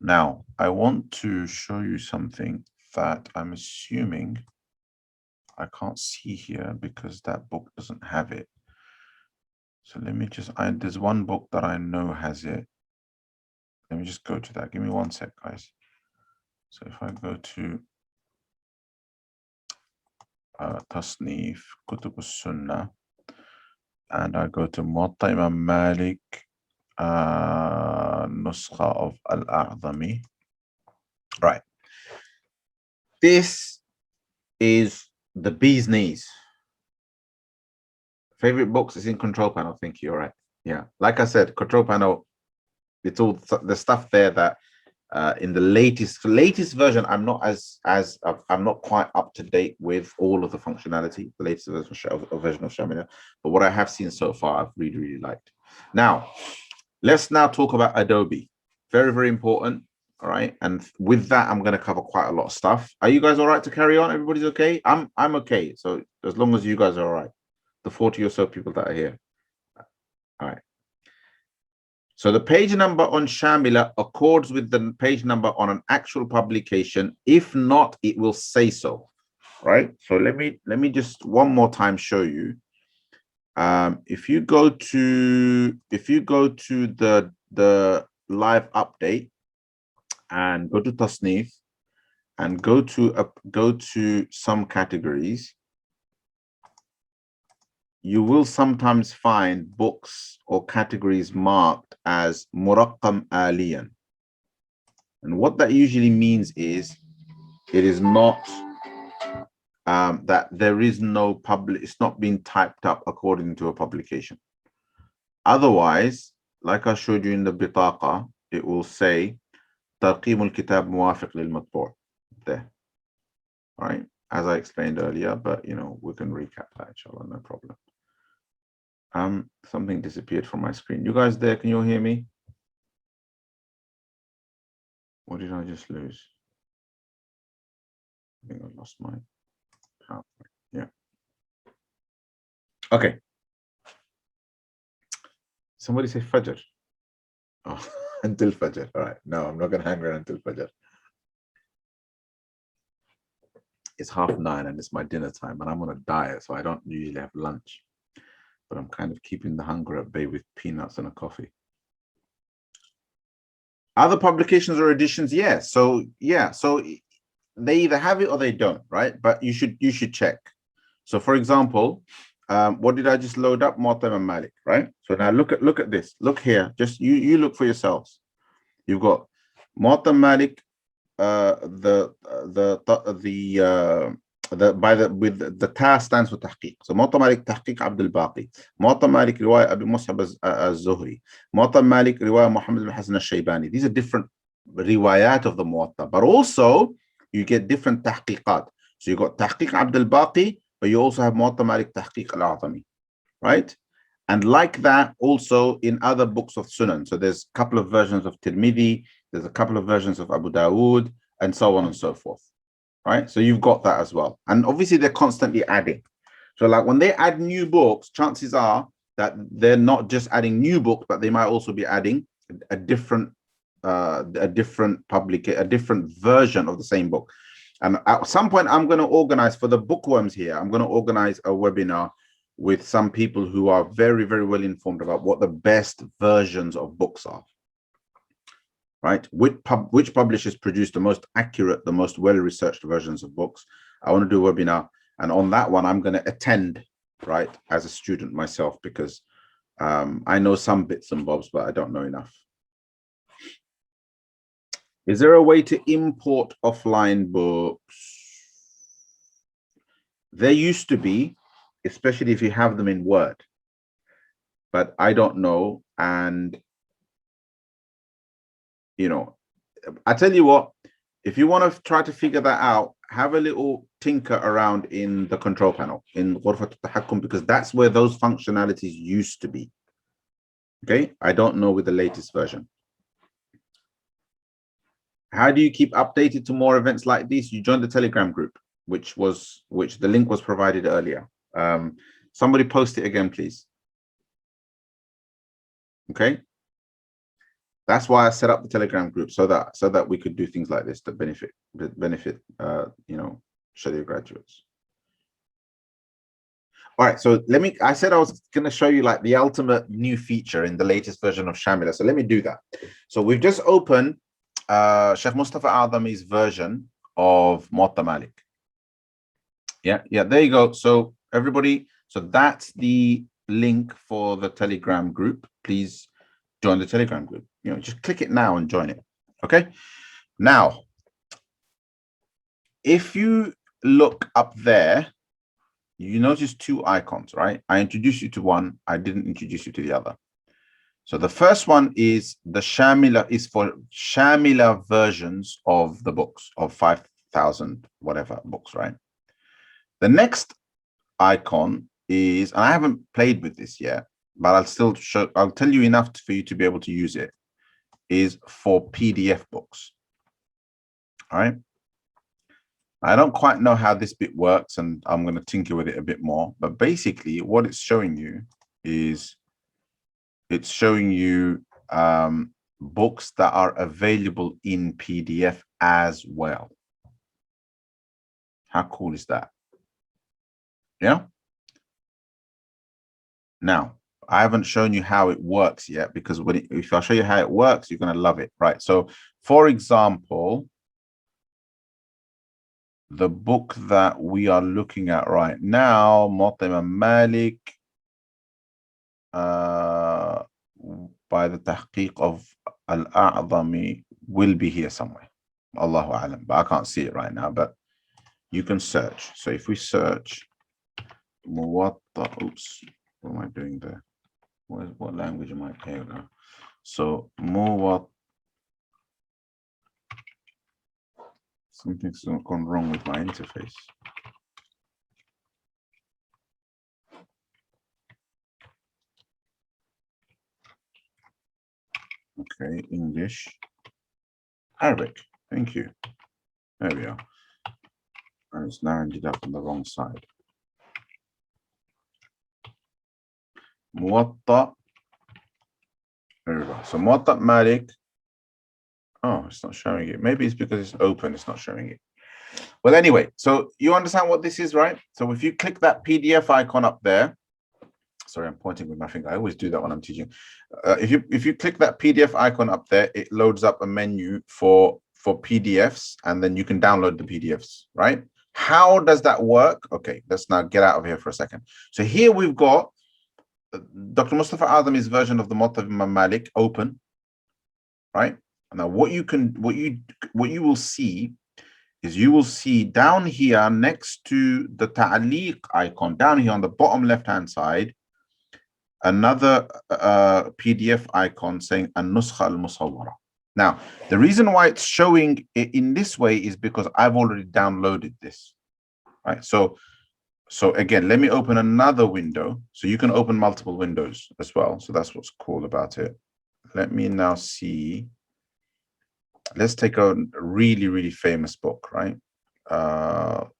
Now, I want to show you something that I'm assuming I can't see here because that book doesn't have it. So let me just, there's one book that I know has it. Let me just go to that. Give me 1 sec, guys. So if I go to Tasnif, Kutub al-Sunnah, and I go to Muwatta Imam Malik, Nuskha of Al-A'zami. Right. This is the bee's knees. Favorite books is in control panel. Thank you. All right. Yeah. Like I said, control panel, it's all the stuff there that in the latest version, I'm not I'm not quite up to date with all of the functionality, the latest version of Shamila, but what I have seen so far, I've really, really liked. Now, let's now talk about Adobe. Very, very important. All right. And with that, I'm going to cover quite a lot of stuff. Are you guys all right to carry on? Everybody's okay? I'm okay. So as long as you guys are all right, the 40 or so people that are here. All right. So the page number on Shamila accords with the page number on an actual publication. If not, it will say so, right? So let me just one more time show you. If you go to the live update and go to Tasnif and go to some categories, you will sometimes find books or categories marked as Muraqqam Aliyan. And what that usually means is it is not that there is no it's not being typed up according to a publication. Otherwise, like I showed you in the bitaqa, it will say Tarqim al-Kitab Muwafiq lil-Matbu' there. All right, as I explained earlier, but we can recap that, inshallah, no problem. Something disappeared from my screen. You guys there? Can you all hear me? What did I just lose? I think I lost my PowerPoint. Yeah. Okay. Somebody say Fajr. Oh, until Fajr. All right. No, I'm not going to hang around until Fajr. It's 9:30 and it's my dinner time, and I'm on a diet, so I don't usually have lunch. But I'm kind of keeping the hunger at bay with peanuts and a coffee. Other publications or editions, yeah. So they either have it or they don't, right? But you should check. So for example, what did I just load up? Muwatta Imam Malik, right? So now look at this. Look here. Just you look for yourselves. You've got Muwatta Malik, with the ta stands for tahqiq. So Muwatta Malik tahqiq Abdul Baqi, Muwatta Malik riwayah Abu Mus'ab az-Zuhri, Muwatta Malik riwayah Muhammad bin Hasan al-Shaybani. These are different riwayat of the Muwatta, but also you get different tahqiqat. So you got tahqiq Abdul Baqi, but you also have Muwatta Malik tahqiq al-A'zami, right? And like that also in other books of Sunan. So there's a couple of versions of Tirmidhi, there's a couple of versions of Abu Dawood, and so on and so forth. Right, so you've got that as well, and obviously they're constantly adding. So like when they add new books, chances are that they're not just adding new books, but they might also be adding a different version of the same book. And at some point, I'm going to organize for the bookworms here. I'm going to organize a webinar with some people who are very, very well informed about what the best versions of books are. Right, which publishers produce the most accurate, the most well-researched versions of books. I want to do a webinar, and on that one, I'm going to attend, right, as a student myself, because I know some bits and bobs, but I don't know enough. Is there a way to import offline books? There used to be, especially if you have them in Word, but I don't know. And I tell you what, if you want to try to figure that out, have a little tinker around in the control panel in Ghurfat al-Tahakkum, because that's where those functionalities used to be. Okay, I don't know with the latest version. How do you keep updated to more events like this? You join the Telegram group, which the link was provided earlier. Somebody post it again, please. Okay. That's why I set up the Telegram group, so that we could do things like this that benefit you know, Sharia graduates. All right, so I said I was going to show you like the ultimate new feature in the latest version of Shamila. So let me do that. So we've just opened Shaykh Mustafa Adami's version of Muwatta Malik. Yeah, there you go. So everybody, so that's the link for the Telegram group. Please join the Telegram group. You know, just click it now and join it. Okay. Now, if you look up there, you notice two icons, right? I introduced you to one. I didn't introduce you to the other. So the first one is the Shamila, is for Shamila versions of the books, of 5,000 whatever books, right? The next icon is, and I haven't played with this yet, but I'll tell you enough for you to be able to use it, is for PDF books. All right. I don't quite know how this bit works, and I'm going to tinker with it a bit more, but basically what it's showing you is it's showing you books that are available in PDF as well. How cool is that? Yeah. Now, I haven't shown you how it works yet, because if I show you how it works, you're going to love it, right? So, for example, the book that we are looking at right now, Muwatta Malik, by the tahqiq of Al-A'zami, will be here somewhere. Allahu Alam, but I can't see it right now, but you can search. So if we search Muwatta, oops, what am I doing there? What language am I playing now? So Muwatta, something's gone wrong with my interface. Okay, English, Arabic. Thank you. There we are. And it's now ended up on the wrong side. Muwatta. There we go. So Muwatta Malik. Oh, it's not showing it. Maybe it's because it's open, it's not showing it. Well, anyway, so you understand what this is, right? So if you click that PDF icon up there, sorry, I'm pointing with my finger. I always do that when I'm teaching. If you click that PDF icon up there, it loads up a menu for PDFs, and then you can download the PDFs, right? How does that work? Okay, let's now get out of here for a second. So here we've got Dr. Mustafa Adami's version of the Muwatta Malik open, right? Now, what you will see is, you will see down here next to the ta'liq icon, down here on the bottom left-hand side, another PDF icon saying An-Nuskha al-Musawwara. Now, the reason why it's showing it in this way is because I've already downloaded this, right? So again, let me open another window. So you can open multiple windows as well. So that's what's cool about it. Let me now see. Let's take a really, really famous book, right? Sahih.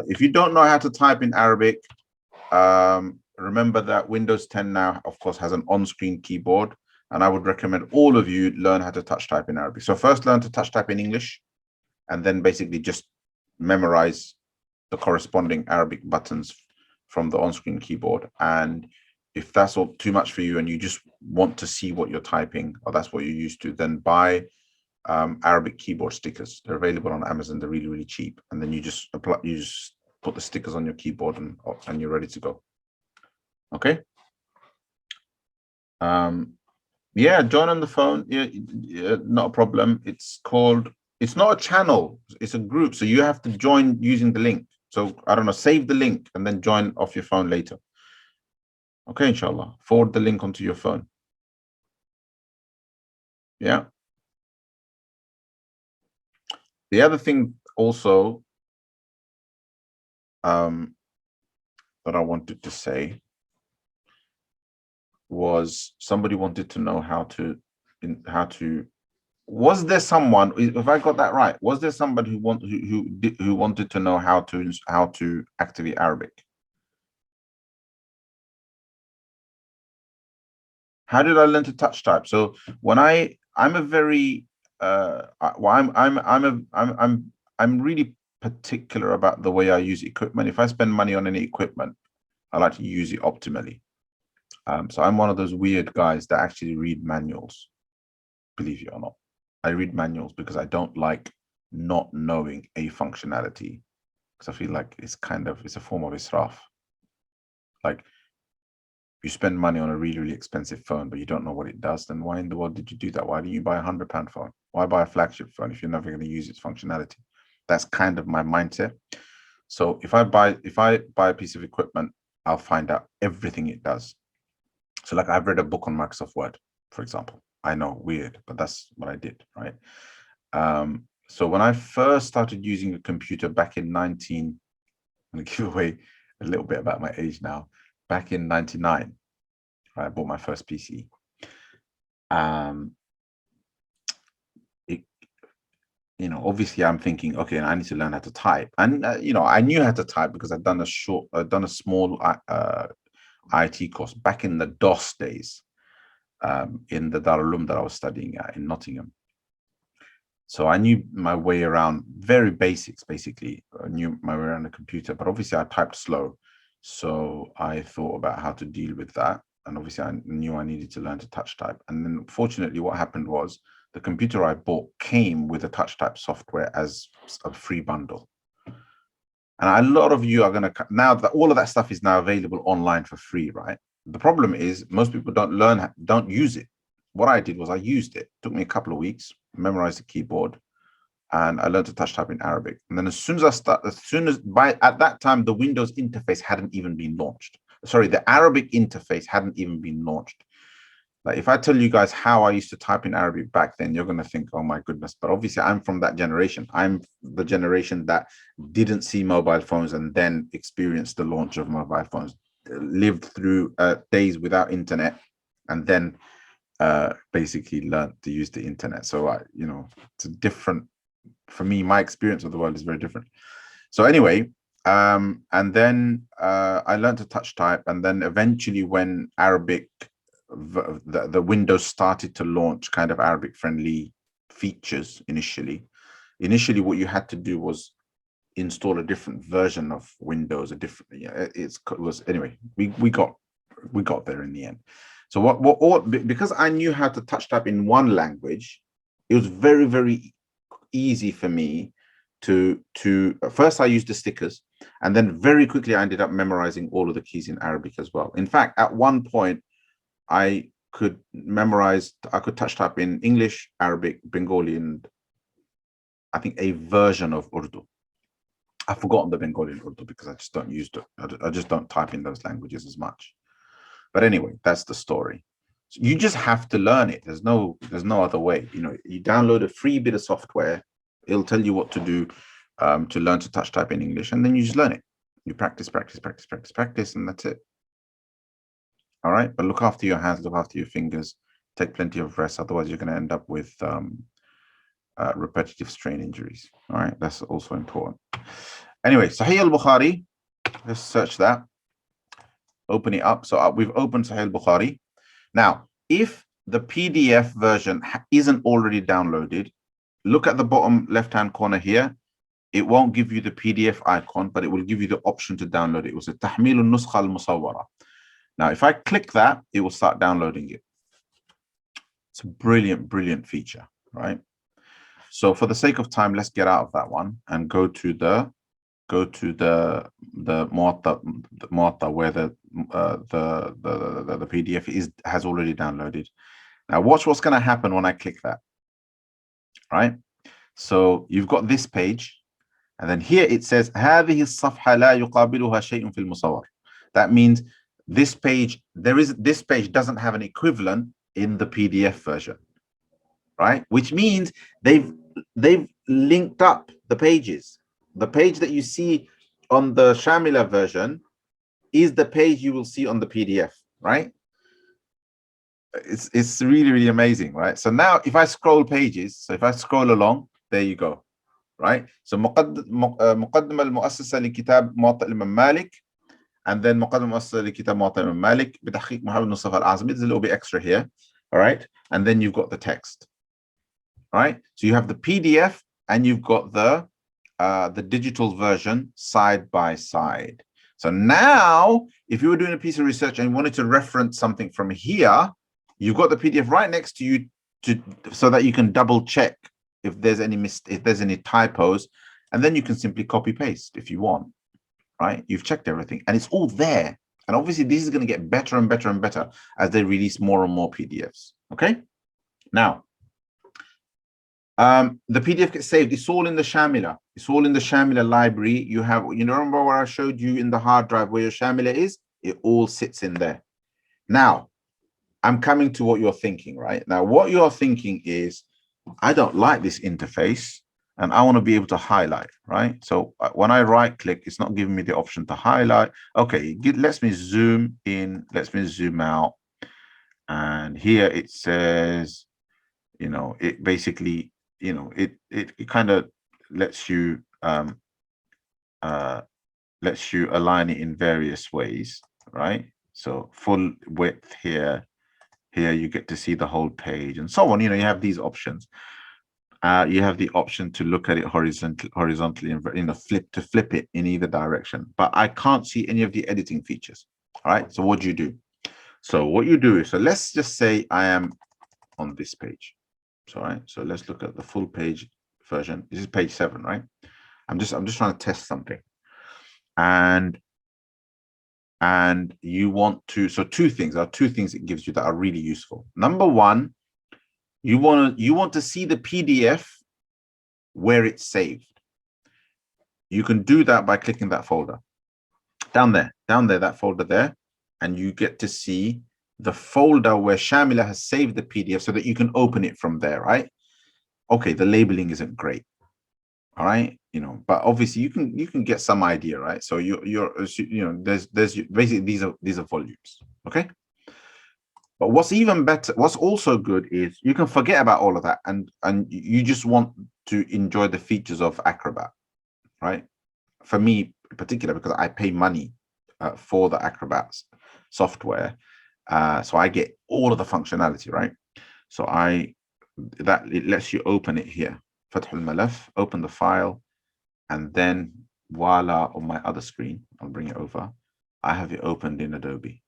If you don't know how to type in Arabic, remember that Windows 10 now, of course, has an on-screen keyboard, and I would recommend all of you learn how to touch type in Arabic. So first learn to touch type in English, and then basically just memorize the corresponding Arabic buttons from the on-screen keyboard. And if that's all too much for you and you just want to see what you're typing, or that's what you're used to, then buy Arabic keyboard stickers. They're available on Amazon. They're really, really cheap. And then you just put the stickers on your keyboard, and you're ready to go. Okay. Yeah, join on the phone. Yeah, not a problem. It's not a channel, it's a group. So you have to join using the link. So I don't know, save the link and then join off your phone later. Okay, inshallah. Forward the link onto your phone. Yeah. The other thing also that I wanted to say was somebody wanted to know how to was there someone, if I got that right, was there somebody who wanted to know how to activate Arabic? How did I learn to touch type? So when I'm a very well, I'm really particular about the way I use equipment. If I spend money on any equipment, I like to use it optimally. So I'm one of those weird guys that actually read manuals, believe it or not. I read manuals because I don't like not knowing a functionality, because I feel like it's a form of israf. Like, you spend money on a really, really expensive phone, but you don't know what it does, then why in the world did you do that? Why didn't you buy £100 phone? Why buy a flagship phone if you're never going to use its functionality? That's kind of my mindset. So if I buy a piece of equipment, I'll find out everything it does. So like, I've read a book on Microsoft Word, for example. I know, weird, but that's what I did, right? So when I first started using a computer back in I'm going to give away a little bit about my age now. Back in 99, I bought my first PC. Obviously I'm thinking, okay, I need to learn how to type. And, I knew how to type because I'd done a small IT course back in the DOS days, in the Darul Uloom that I was studying at in Nottingham. So I knew my way around, very basics, basically. I knew my way around the computer, but obviously I typed slow. So I thought about how to deal with that. And obviously I knew I needed to learn to touch type. And then fortunately what happened was the computer I bought came with a touch type software as a free bundle. And a lot of you are going to, now that all of that stuff is now available online for free, right? The problem is most people don't use it. What I did was I used it. It took me a couple of weeks, memorized the keyboard, and I learned to touch type in Arabic. And then at that time, the Windows interface hadn't even been launched. Sorry, the Arabic interface hadn't even been launched. Like, if I tell you guys how I used to type in Arabic back then, you're going to think, oh my goodness. But obviously I'm from that generation. I'm the generation that didn't see mobile phones and then experienced the launch of mobile phones, lived through days without internet, and then basically learned to use the internet. So it's a different, for me, my experience of the world is very different. So anyway, and then I learned to touch type, and then eventually when Arabic, the Windows started to launch kind of Arabic friendly features initially what you had to do was install a different version of Windows, anyway, we got there in the end. So because I knew how to touch type in one language, it was very, very easy for me to first I used the stickers, and then very quickly I ended up memorizing all of the keys in Arabic as well. In fact, at one point I could touch type in English, Arabic, Bengali, and I think a version of Urdu. I've forgotten the Bengali and Urdu because I just don't use it. I just don't type in those languages as much. But anyway, that's the story. So you just have to learn it. There's no other way. You download a free bit of software. It'll tell you what to do to learn to touch type in English, and then you just learn it. You practice, and that's it. All right, but look after your hands, look after your fingers, take plenty of rest. Otherwise, you're going to end up with repetitive strain injuries. All right, that's also important. Anyway, Sahih al-Bukhari, let's search that. Open it up. So we've opened Sahih al-Bukhari. Now, if the PDF version isn't already downloaded, look at the bottom left-hand corner here. It won't give you the PDF icon, but it will give you the option to download it. It was a Tahmil al-Nuskha al-Musawwara. Now, if I click that, it will start downloading it. It's a brilliant, brilliant feature, right? So for the sake of time, let's get out of that one and go to the Muwatta where the PDF has already downloaded. Now watch what's going to happen when I click that. Right? So you've got this page, and then here it says هذه الصفحة لا يقابلها شيء في المصور. That means this page doesn't have an equivalent in the PDF version. right? Which means they've linked up the pages. The page that you see on the Shamila version is the page you will see on the PDF, right? It's really, really amazing, right? So now if I scroll pages, so if I scroll along, there you go, right? So مقدمة المؤسسة لكتاب موطئ الإمام مالك, and then مقدمة المؤسسة لكتاب موطئ الإمام مالك بتحقيق محمد مصطفى الأعظمي. There's a little bit extra here, all right? And then you've got the text, right? So you have the PDF and you've got the digital version side by side. So now, if you were doing a piece of research and you wanted to reference something from here, you've got the PDF right next to you so that you can double check if there's any typos, and then you can simply copy paste if you want, right? You've checked everything and it's all there. And obviously this is going to get better and better and better as they release more and more PDFs. Okay. Now, the PDF gets saved. It's all in the Shamila. It's all in the Shamila library. You remember where I showed you in the hard drive where your Shamila is? It all sits in there. Now, I'm coming to what you're thinking, right? Now, what you're thinking is, I don't like this interface and I want to be able to highlight, right? So when I right click, it's not giving me the option to highlight. Okay, lets me zoom in, lets me zoom out. And here it says, it basically, it kind of lets you align it in various ways, right? So full width here you get to see the whole page and so on. You have these options. You have the option to look at it horizontally and flip it in either direction, but I can't see any of the editing features. All right, so what do you do? So what you do is, so let's just say I am on this page. So, all right, so let's look at the full page version. This is page 7, right? I'm just trying to test something, and you want to, so two things it gives you that are really useful. Number one, you want to see the PDF where it's saved. You can do that by clicking that folder down there, that folder there, and you get to see the folder where Shamila has saved the PDF so that you can open it from there, right? Okay, the labeling isn't great, all right, but obviously you can get some idea, right? So there's basically these are volumes, okay? But what's even better, what's also good, is you can forget about all of that and you just want to enjoy the features of Acrobat, right? For me in particular, because I pay money for the Acrobat software, so I get all of the functionality, right? So it lets you open it here. Fath al-Malaf, open the file, and then voila, on my other screen, I'll bring it over, I have it opened in Adobe.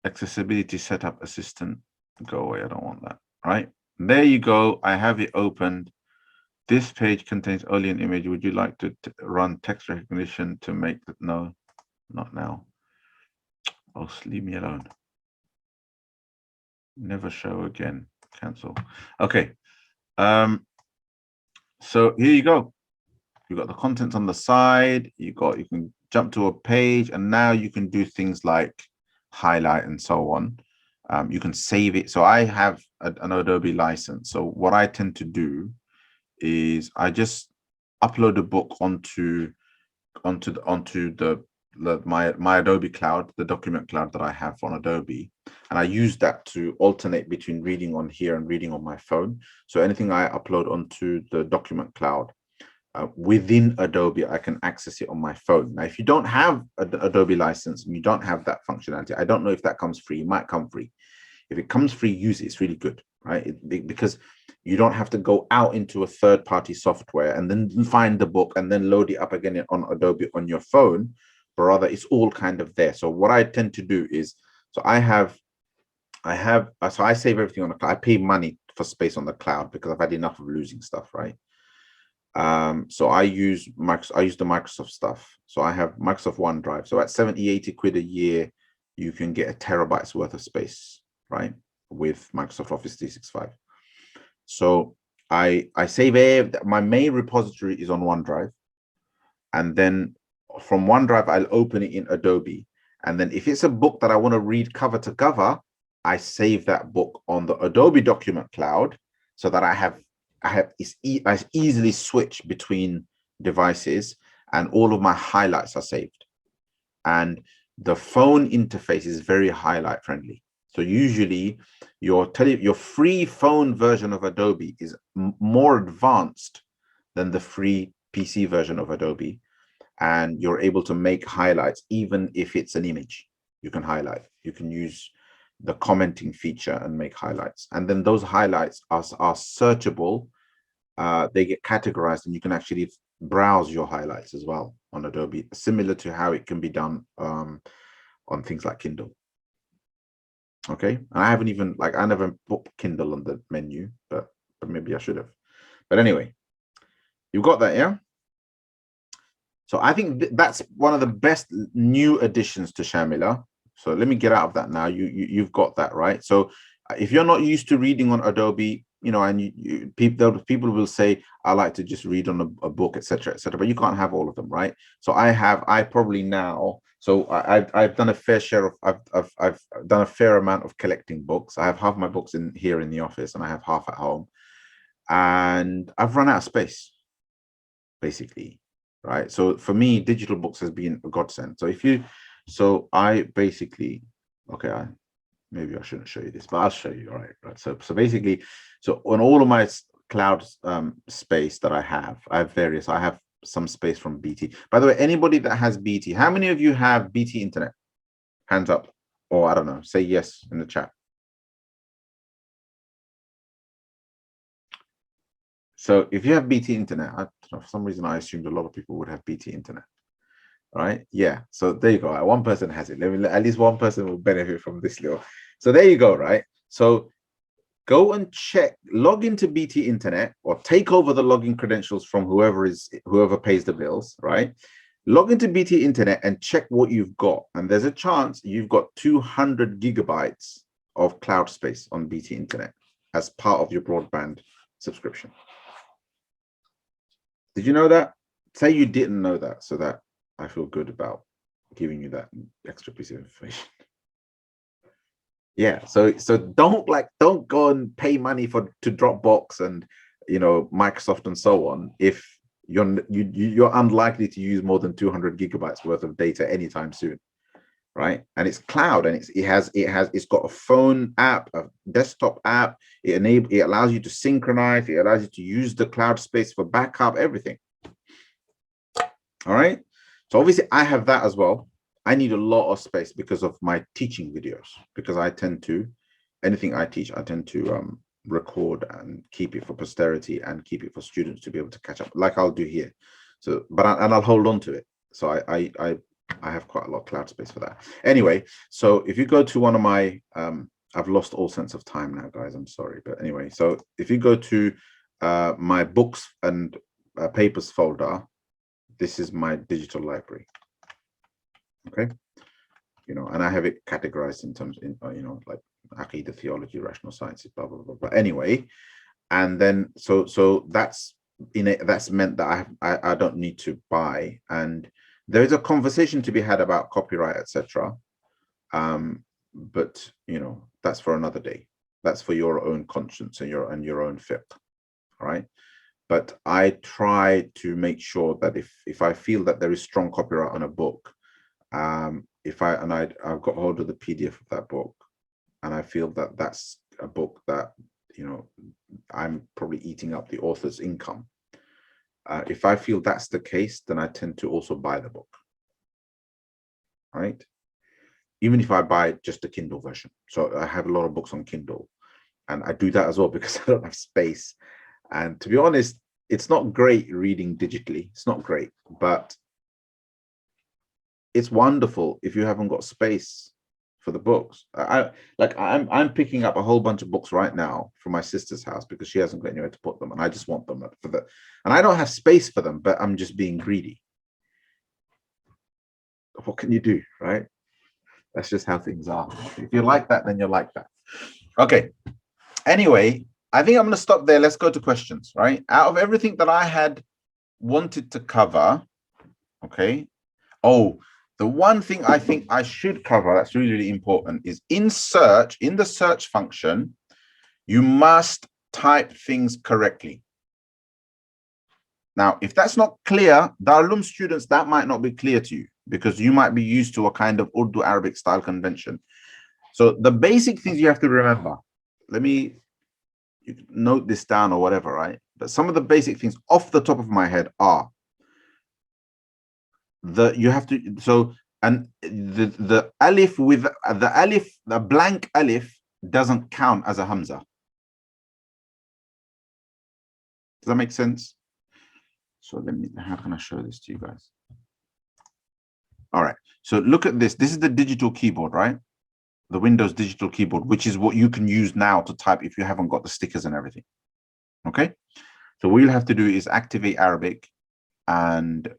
Accessibility setup assistant, go away, I don't want that, right? There you go, I have it opened. This page contains only an image. Would you like to run text recognition to make that? No, not now. Oh, leave me alone. Never show again, cancel. Okay, so here you go. You've got the contents on the side, you can jump to a page, and now you can do things like highlight and so on. You can save it. So I have an Adobe license. So what I tend to do is I just upload a book onto my Adobe cloud, the document cloud that I have on Adobe, and I use that to alternate between reading on here and reading on my phone. So anything I upload onto the document cloud within Adobe, I can access it on my phone. Now, if you don't have an Adobe license and you don't have that functionality, I don't know if that comes free. It might come free. If it comes free, use it. It's really good, right? Because you don't have to go out into a third-party software and then find the book and then load it up again on Adobe on your phone, but rather it's all kind of there. So what I tend to do is, so I save everything on the cloud. I pay money for space on the cloud because I've had enough of losing stuff, right? So I use the Microsoft stuff. So I have Microsoft OneDrive. So at 70-80 quid a year, you can get a terabyte's worth of space, right, with Microsoft Office 365. So I save my main repository is on OneDrive, and then from OneDrive I'll open it in Adobe, and then if it's a book that I want to read cover to cover, I save that book on the Adobe document cloud so that I easily switch between devices, and all of my highlights are saved. And the phone interface is very highlight friendly. So usually your free phone version of Adobe is more advanced than the free PC version of Adobe. And you're able to make highlights, even if it's an image, you can highlight. You can use the commenting feature and make highlights. And then those highlights are searchable. They get categorized, and you can actually browse your highlights as well on Adobe, similar to how it can be done on things like Kindle. Okay, and I haven't even, like, I never put Kindle on the menu, but maybe I should have. But anyway, you got that, yeah? So I think that's one of the best new additions to Shamila. So let me get out of that now. You've got that, right? So if you're not used to reading on Adobe, you know, and people will say, I like to just read on a book, etc., but you can't have all of them, right? So I probably now, so I've done a fair share of, I've done a fair amount of collecting books. I have half my books here in the office, and I have half at home, and I've run out of space, basically, right? So for me, digital books has been a godsend. So I basically, okay, maybe I shouldn't show you this, but I'll show you. All right. So basically, so on all of my cloud space that I have various. I have some space from BT. By the way, anybody that has BT, how many of you have BT internet? Hands up, or I don't know, say yes in the chat. So if you have BT internet, I don't know, for some reason I assumed a lot of people would have BT internet. Right? Yeah. So there you go. One person has it. At least one person will benefit from this little. So there you go. Right. So go and check, log into BT internet, or take over the login credentials from whoever pays the bills. Right. Log into BT internet and check what you've got. And there's a chance you've got 200 gigabytes of cloud space on BT internet as part of your broadband subscription. Did you know that? Say you didn't know that, so that I feel good about giving you that extra piece of information. Yeah, so don't go and pay money to Dropbox and, you know, Microsoft and so on if you're unlikely to use more than 200 gigabytes worth of data anytime soon, right? And it's cloud, and it's got a phone app, a desktop app. It allows you to synchronize. It allows you to use the cloud space for backup, everything. All right. So obviously I have that as well. I need a lot of space because of my teaching videos, because I tend to, anything I teach, I tend to record and keep it for posterity and keep it for students to be able to catch up, like I'll do here. So, I'll hold on to it. So I have quite a lot of cloud space for that. Anyway, so if you go to one of my, I've lost all sense of time now, guys. I'm sorry, but anyway, so if you go to my books and papers folder, this is my digital library. Okay, you know, and I have it categorized in terms, you know, like Aqidah, theology, rational sciences, blah blah blah. But anyway, and then so that's that's meant that I don't need to buy, and there is a conversation to be had about copyright, etc. But you know, that's for another day. That's for your own conscience and your own fiqh, right? But I try to make sure that if I feel that there is strong copyright on a book, I've got hold of the PDF of that book, and I feel that that's a book that, you know, I'm probably eating up the author's income. If I feel that's the case, then I tend to also buy the book, right? Even if I buy just the Kindle version. So I have a lot of books on Kindle, and I do that as well because I don't have space. And to be honest, it's not great reading digitally. It's not great, but it's wonderful if you haven't got space for the books. I'm picking up a whole bunch of books right now from my sister's house because she hasn't got anywhere to put them, and I just want them and I don't have space for them, but I'm just being greedy. What can you do, right? That's just how things are. If you're like that, then you're like that. Okay. Anyway, I think I'm going to stop there. Let's go to questions, right? Out of everything that I had wanted to cover, okay. Oh, The one thing I think I should cover that's really, really important is in the search function, you must type things correctly. Now, if that's not clear, Darul Uloom students, that might not be clear to you because you might be used to a kind of Urdu Arabic style convention. So the basic things you have to remember, let me note this down or whatever, right? But some of the basic things off the top of my head are the alif with the blank alif doesn't count as a hamza. Does that make sense? So how can I show this to you guys? All right, so look at this. This is the digital keyboard, right? The Windows digital keyboard, which is what you can use now to type if you haven't got the stickers and everything. Okay, so what you'll have to do is activate Arabic and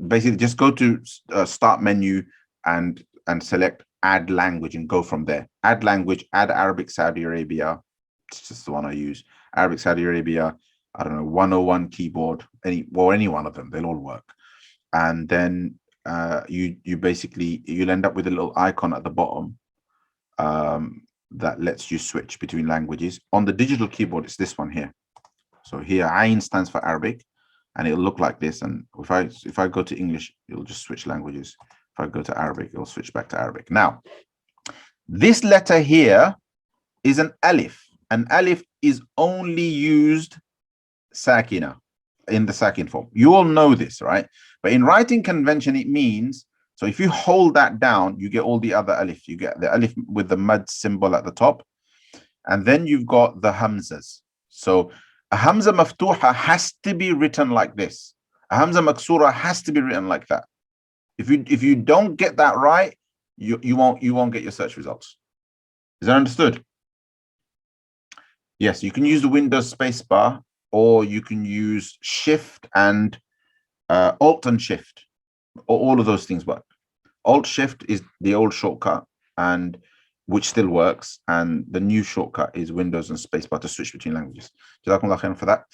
basically just go to start menu and select add language and go from there. Add language, add Arabic Saudi Arabia. It's just the one I use. Arabic Saudi Arabia, I don't know, 101 keyboard, any one of them, they'll all work. And then you'll end up with a little icon at the bottom that lets you switch between languages. On the digital keyboard, it's this one here. So here, Ain stands for Arabic, and it'll look like this. And if I go to English, it'll just switch languages. If I go to Arabic, it'll switch back to Arabic. Now, this letter here is an alif. An alif is only used sakina, in the sakin form. You all know this, right? But in writing convention, it means, so if you hold that down, you get all the other alif. You get the alif with the mad symbol at the top, and then you've got the hamzas. So a hamza maftuha has to be written like this. A hamza maksura has to be written like that. If you don't get that right, you won't get your search results. Is that understood? Yes, you can use the Windows spacebar, or you can use Shift and Alt and Shift. All of those things work. Alt Shift is the old shortcut, and which still works, and the new shortcut is Windows and spacebar to switch between languages. Jazakumullah khairan for that.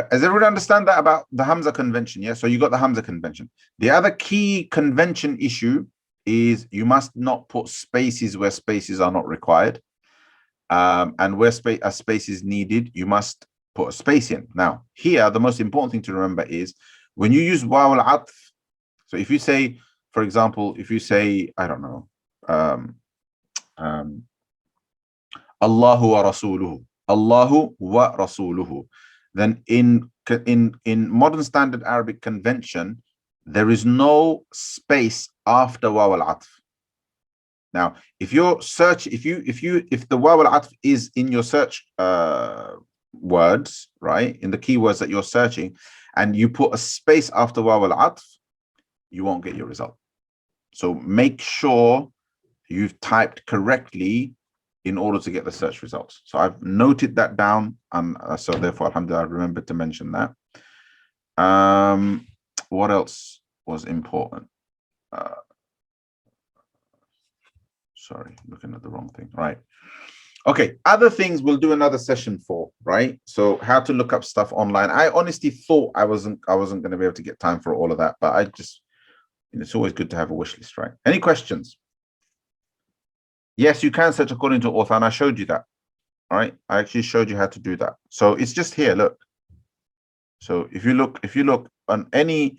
Does everyone understand that about the Hamza convention? Yeah, so you got the Hamza convention. The other key convention issue is you must not put spaces where spaces are not required, and where a space is needed, you must put a space in. Now, here, the most important thing to remember is when you use waw al-atf, so if you say, for example, if you say, I don't know, Allahu wa rasuluhu, Allahu wa rasuluhu, then in modern standard Arabic convention, there is no space after waw al-atf. Now, if the waw al-atf is in your search words, right, in the keywords that you're searching, and you put a space after waw al-atf, you won't get your result. So make sure you've typed correctly in order to get the search results. So I've noted that down, and so therefore, alhamdulillah, I remembered to mention that. What else was important? Sorry, looking at the wrong thing. Right. Okay, other things we'll do another session for, right? So how to look up stuff online. I honestly thought I wasn't going to be able to get time for all of that, but I just, it's always good to have a wish list, right? Any questions? Yes, you can search according to author, and I showed you that. All right, I actually showed you how to do that. So it's just here, look. So if you look on any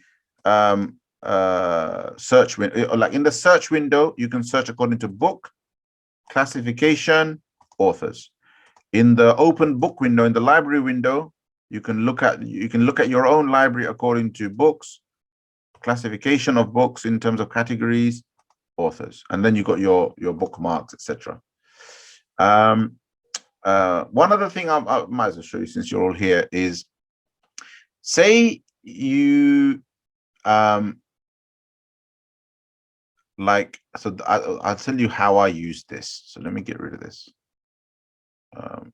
search window, like in the search window, you can search according to book, classification, authors. In the open book window, in the library window, you can look at your own library according to books, classification of books in terms of categories, authors, and then you got your bookmarks, etc. One other thing I might as well show you since you're all here is, say you like, so I'll tell you how I use this. So let me get rid of this.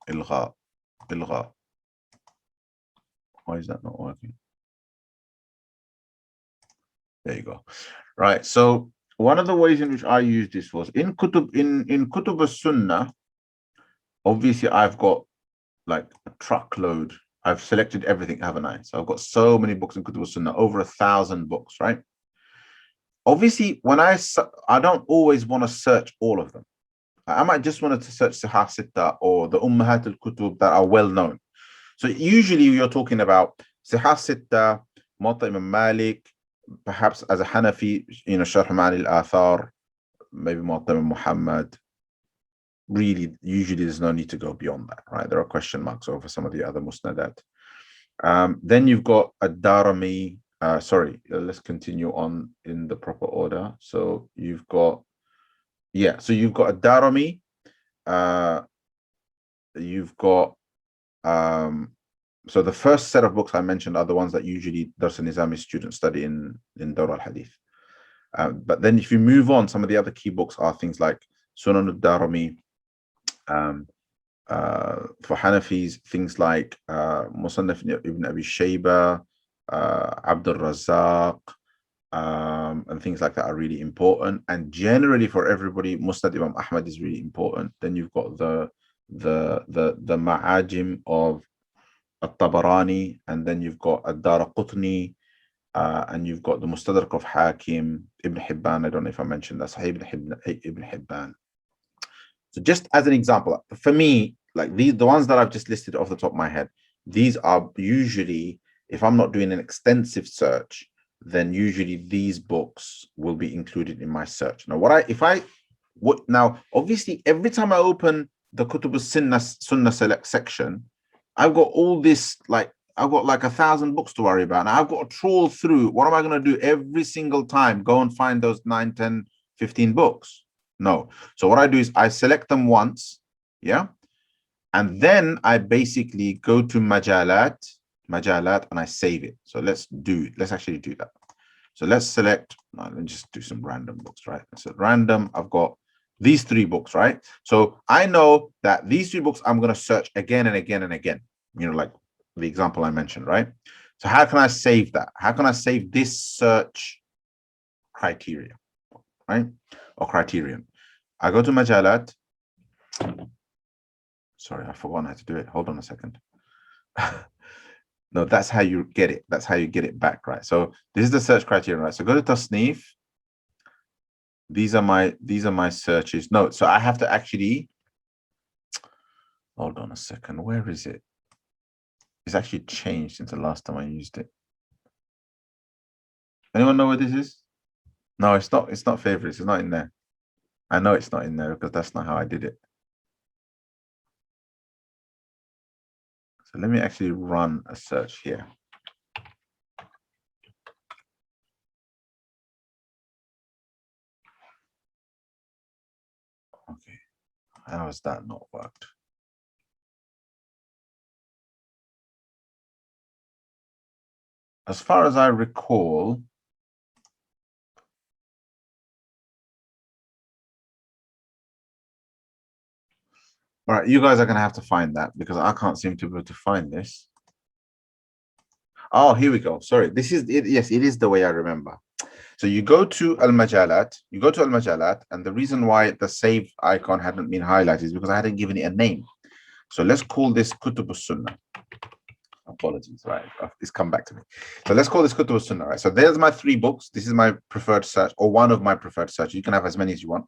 Ilgha. Why is that not working? There you go. Right. So one of the ways in which I use this was in Kutub as-Sunnah. Obviously, I've got like a truckload. I've selected everything, haven't I? So I've got so many books in Kutub as-Sunnah, over 1,000 books, right? obviously, when I don't always want to search all of them. I might just want to search Sihah Sitta or the Ummahat al-Kutub that are well known. So usually you're talking about Sihah Sitta, Muwatta Imam Malik, perhaps as a Hanafi, Sharh Ma'ani al-Athar, maybe Muwatta Imam Muhammad. Really, usually there's no need to go beyond that, right? There are question marks over some of the other musnadat. Then you've got Ad-Darimi. Let's continue on in the proper order. So you've got, you've got Ad-Darimi. You've got, so the first set of books I mentioned are the ones that usually Dars al-Nizami students study in Darul al-Hadith. But then if you move on, some of the other key books are things like Sunan al-Darimi. For Hanafis, things like Musannaf ibn Abi Shayba, Abdul Razzaq, and things like that are really important. And generally for everybody, Musnad Imam Ahmad is really important. Then you've got the Ma'ajim of At-Tabarani, and then you've got Ad-Daraqutni, and you've got the Mustadrak of Hakim, Ibn Hibban. I don't know if I mentioned that, Sahih Ibn Hibban. So just as an example, for me, like the ones that I've just listed off the top of my head, these are usually, if I'm not doing an extensive search, then usually these books will be included in my search. Now, now obviously every time I open the Kutub Sunnah Select section, I've got all this, like I've got like 1,000 books to worry about. Now I've got to trawl through. What am I going to do every single time? Go and find those 9, 10, 15 books? No. So what I do is I select them once, and then I basically go to Majalat, and I save it. So let's actually do that. So let's select, let me just do some random books, right? So random, I've got these 3 books, right? So I know that these 3 books I'm going to search again and again and again, like the example I mentioned, right? So how can I save that? How can I save this search criteria, right? Or criterion? I go to Majalat. Sorry, I've forgotten how to do it. Hold on a second. No, that's how you get it. That's how you get it back, right? So this is the search criteria, right? So go to Tasnif. These are my searches. No, so I have to actually, hold on a second. Where is it? It's actually changed since the last time I used it. Anyone know where this is? No, it's not. It's not favorites. It's not in there. I know it's not in there because that's not how I did it. So let me actually run a search here. Okay, how has that not worked? As far as I recall, all right, you guys are going to have to find that because I can't seem to be able to find this. Oh, here we go. Sorry, this is it. Yes, it is the way I remember. So you go to Al-Majalat, and the reason why the save icon hadn't been highlighted is because I hadn't given it a name. So let's call this Kutub Sunnah. Apologies, right? It's come back to me. So let's call this Kutub Sunnah, right? So there's my 3 books. This is my preferred search, or one of my preferred searches. You can have as many as you want.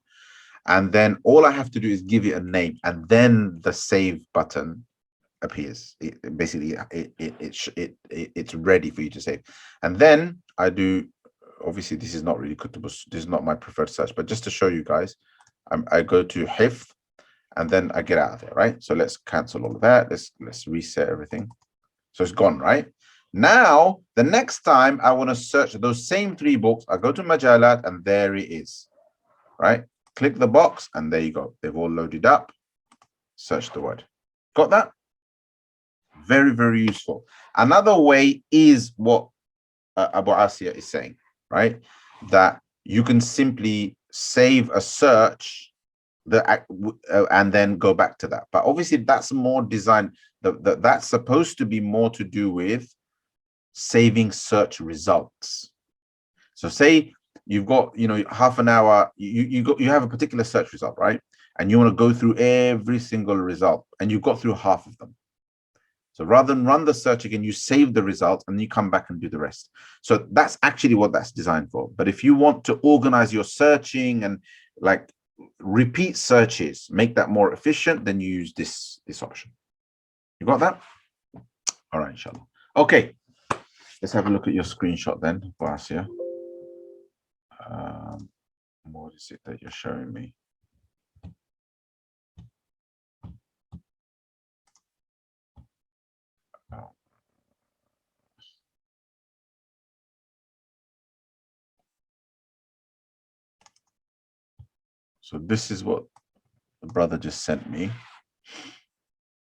And then all I have to do is give it a name, and then the save button appears. It's ready for you to save. And then I do, obviously this is not really Kutub, this is not my preferred search, but just to show you guys, I go to Hifth, and then I get out of there, right? So let's cancel all of that. Let's reset everything. So it's gone, right? Now, the next time I want to search those same 3 books, I go to Majalat, and there it is, right? Click the box, and there you go. They've all loaded up. Search the word. Got that? Very, very useful. Another way is what Abu Asiya is saying, right? That you can simply save a search and then go back to that. But obviously, that's more designed. That's supposed to be more to do with saving search results. So say you've got, half an hour, you have a particular search result, right? And you want to go through every single result, and you've got through half of them. So rather than run the search again, you save the result and you come back and do the rest. So that's actually what that's designed for. But if you want to organize your searching and like repeat searches, make that more efficient, then you use this option. You got that? All right, inshallah. Okay, let's have a look at your screenshot then, Basia. What is it that you're showing me? Oh. So this is what the brother just sent me.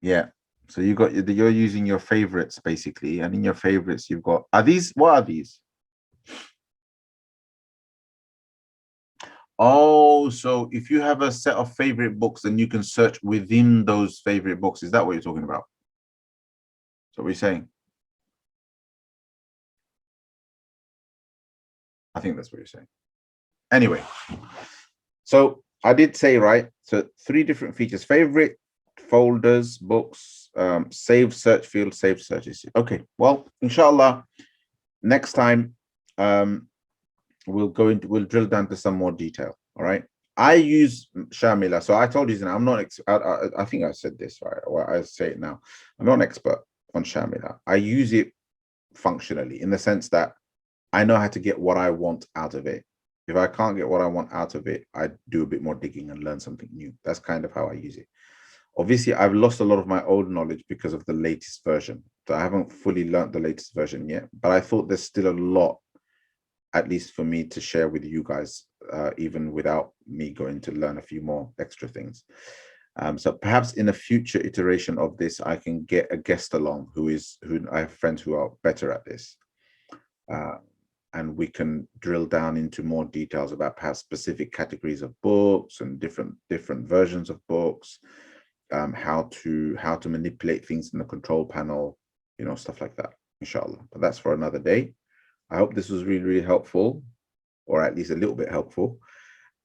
Yeah. So you got, you're using your favorites basically, and in your favorites you've got, are these, what are these? Oh, so if you have a set of favorite books, then you can search within those favorite books. Is that what you're talking about? So what you're saying? I think that's what you're saying. Anyway, so I did say, right, so 3 different features: favorite, folders, books, save search field, save searches. Okay, well, inshallah, next time we'll drill down to some more detail. All right, I use Sharmila, so I told you, I'm not I think I said this, right? Well, I say it now. I'm not an expert on Sharmila. I use it functionally, in the sense that I know how to get what I want out of it. If I can't get what I want out of it, I do a bit more digging and learn something new. That's kind of how I use it. Obviously, I've lost a lot of my old knowledge because of the latest version. So I haven't fully learned the latest version yet, but I thought there's still a lot, at least for me, to share with you guys, even without me going to learn a few more extra things. So perhaps in a future iteration of this, I can get a guest along who I have friends who are better at this. And we can drill down into more details about perhaps specific categories of books and different versions of books, how to manipulate things in the control panel, you know, stuff like that, inshallah. But that's for another day. I hope this was really, really helpful, or at least a little bit helpful.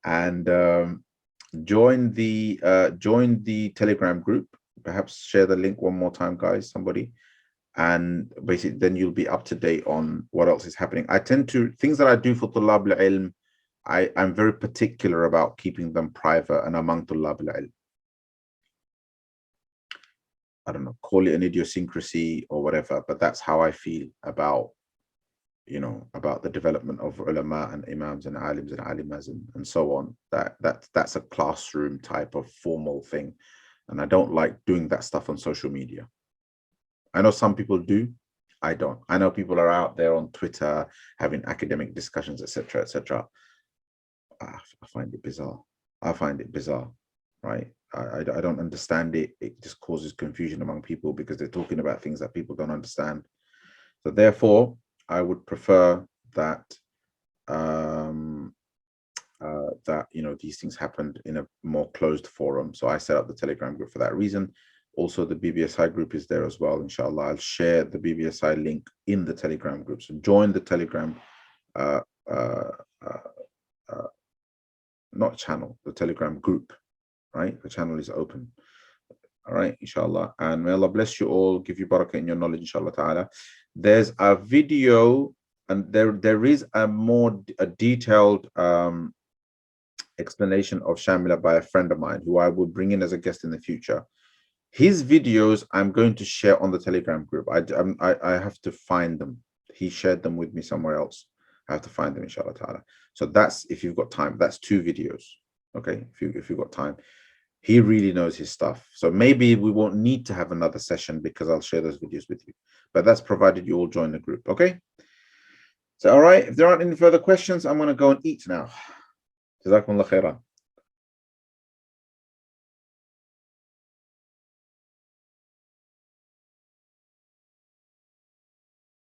And join the Telegram group. Perhaps share the link one more time, guys, somebody. And basically then you'll be up to date on what else is happening. I tend to, things that I do for Tullab al-Ilm, I'm very particular about keeping them private and among Tullab al-Ilm. I don't know, call it an idiosyncrasy or whatever, but that's how I feel about, you know, about the development of ulama and imams and alims and alimas and so on. That's a classroom type of formal thing, and I don't like doing that stuff on social media. I know some people do. I don't. I know people are out there on Twitter having academic discussions, etc., etc. I find it bizarre. I find it bizarre, right? I don't understand it. It just causes confusion among people because they're talking about things that people don't understand. So therefore, I would prefer that that, you know, these things happened in a more closed forum. So I set up the Telegram group for that reason. Also, the BBSI group is there as well. Inshallah, I'll share the BBSI link in the Telegram group. So join the Telegram, not channel, the Telegram group, right? The channel is open. All right, inshallah. And may Allah bless you all, give you barakah in your knowledge, inshallah ta'ala. There's a video, and there is a detailed explanation of Shamila by a friend of mine who I will bring in as a guest in the future. His videos I'm going to share on the Telegram group. I have to find them. He shared them with me somewhere else. I have to find them, inshallah ta'ala. So that's, if you've got time, that's 2 videos. Okay, if you've got time. He really knows his stuff. So maybe we won't need to have another session because I'll share those videos with you. But that's provided you all join the group. Okay. So all right, if there aren't any further questions, I'm going to go and eat now. Jazakumullah khairan.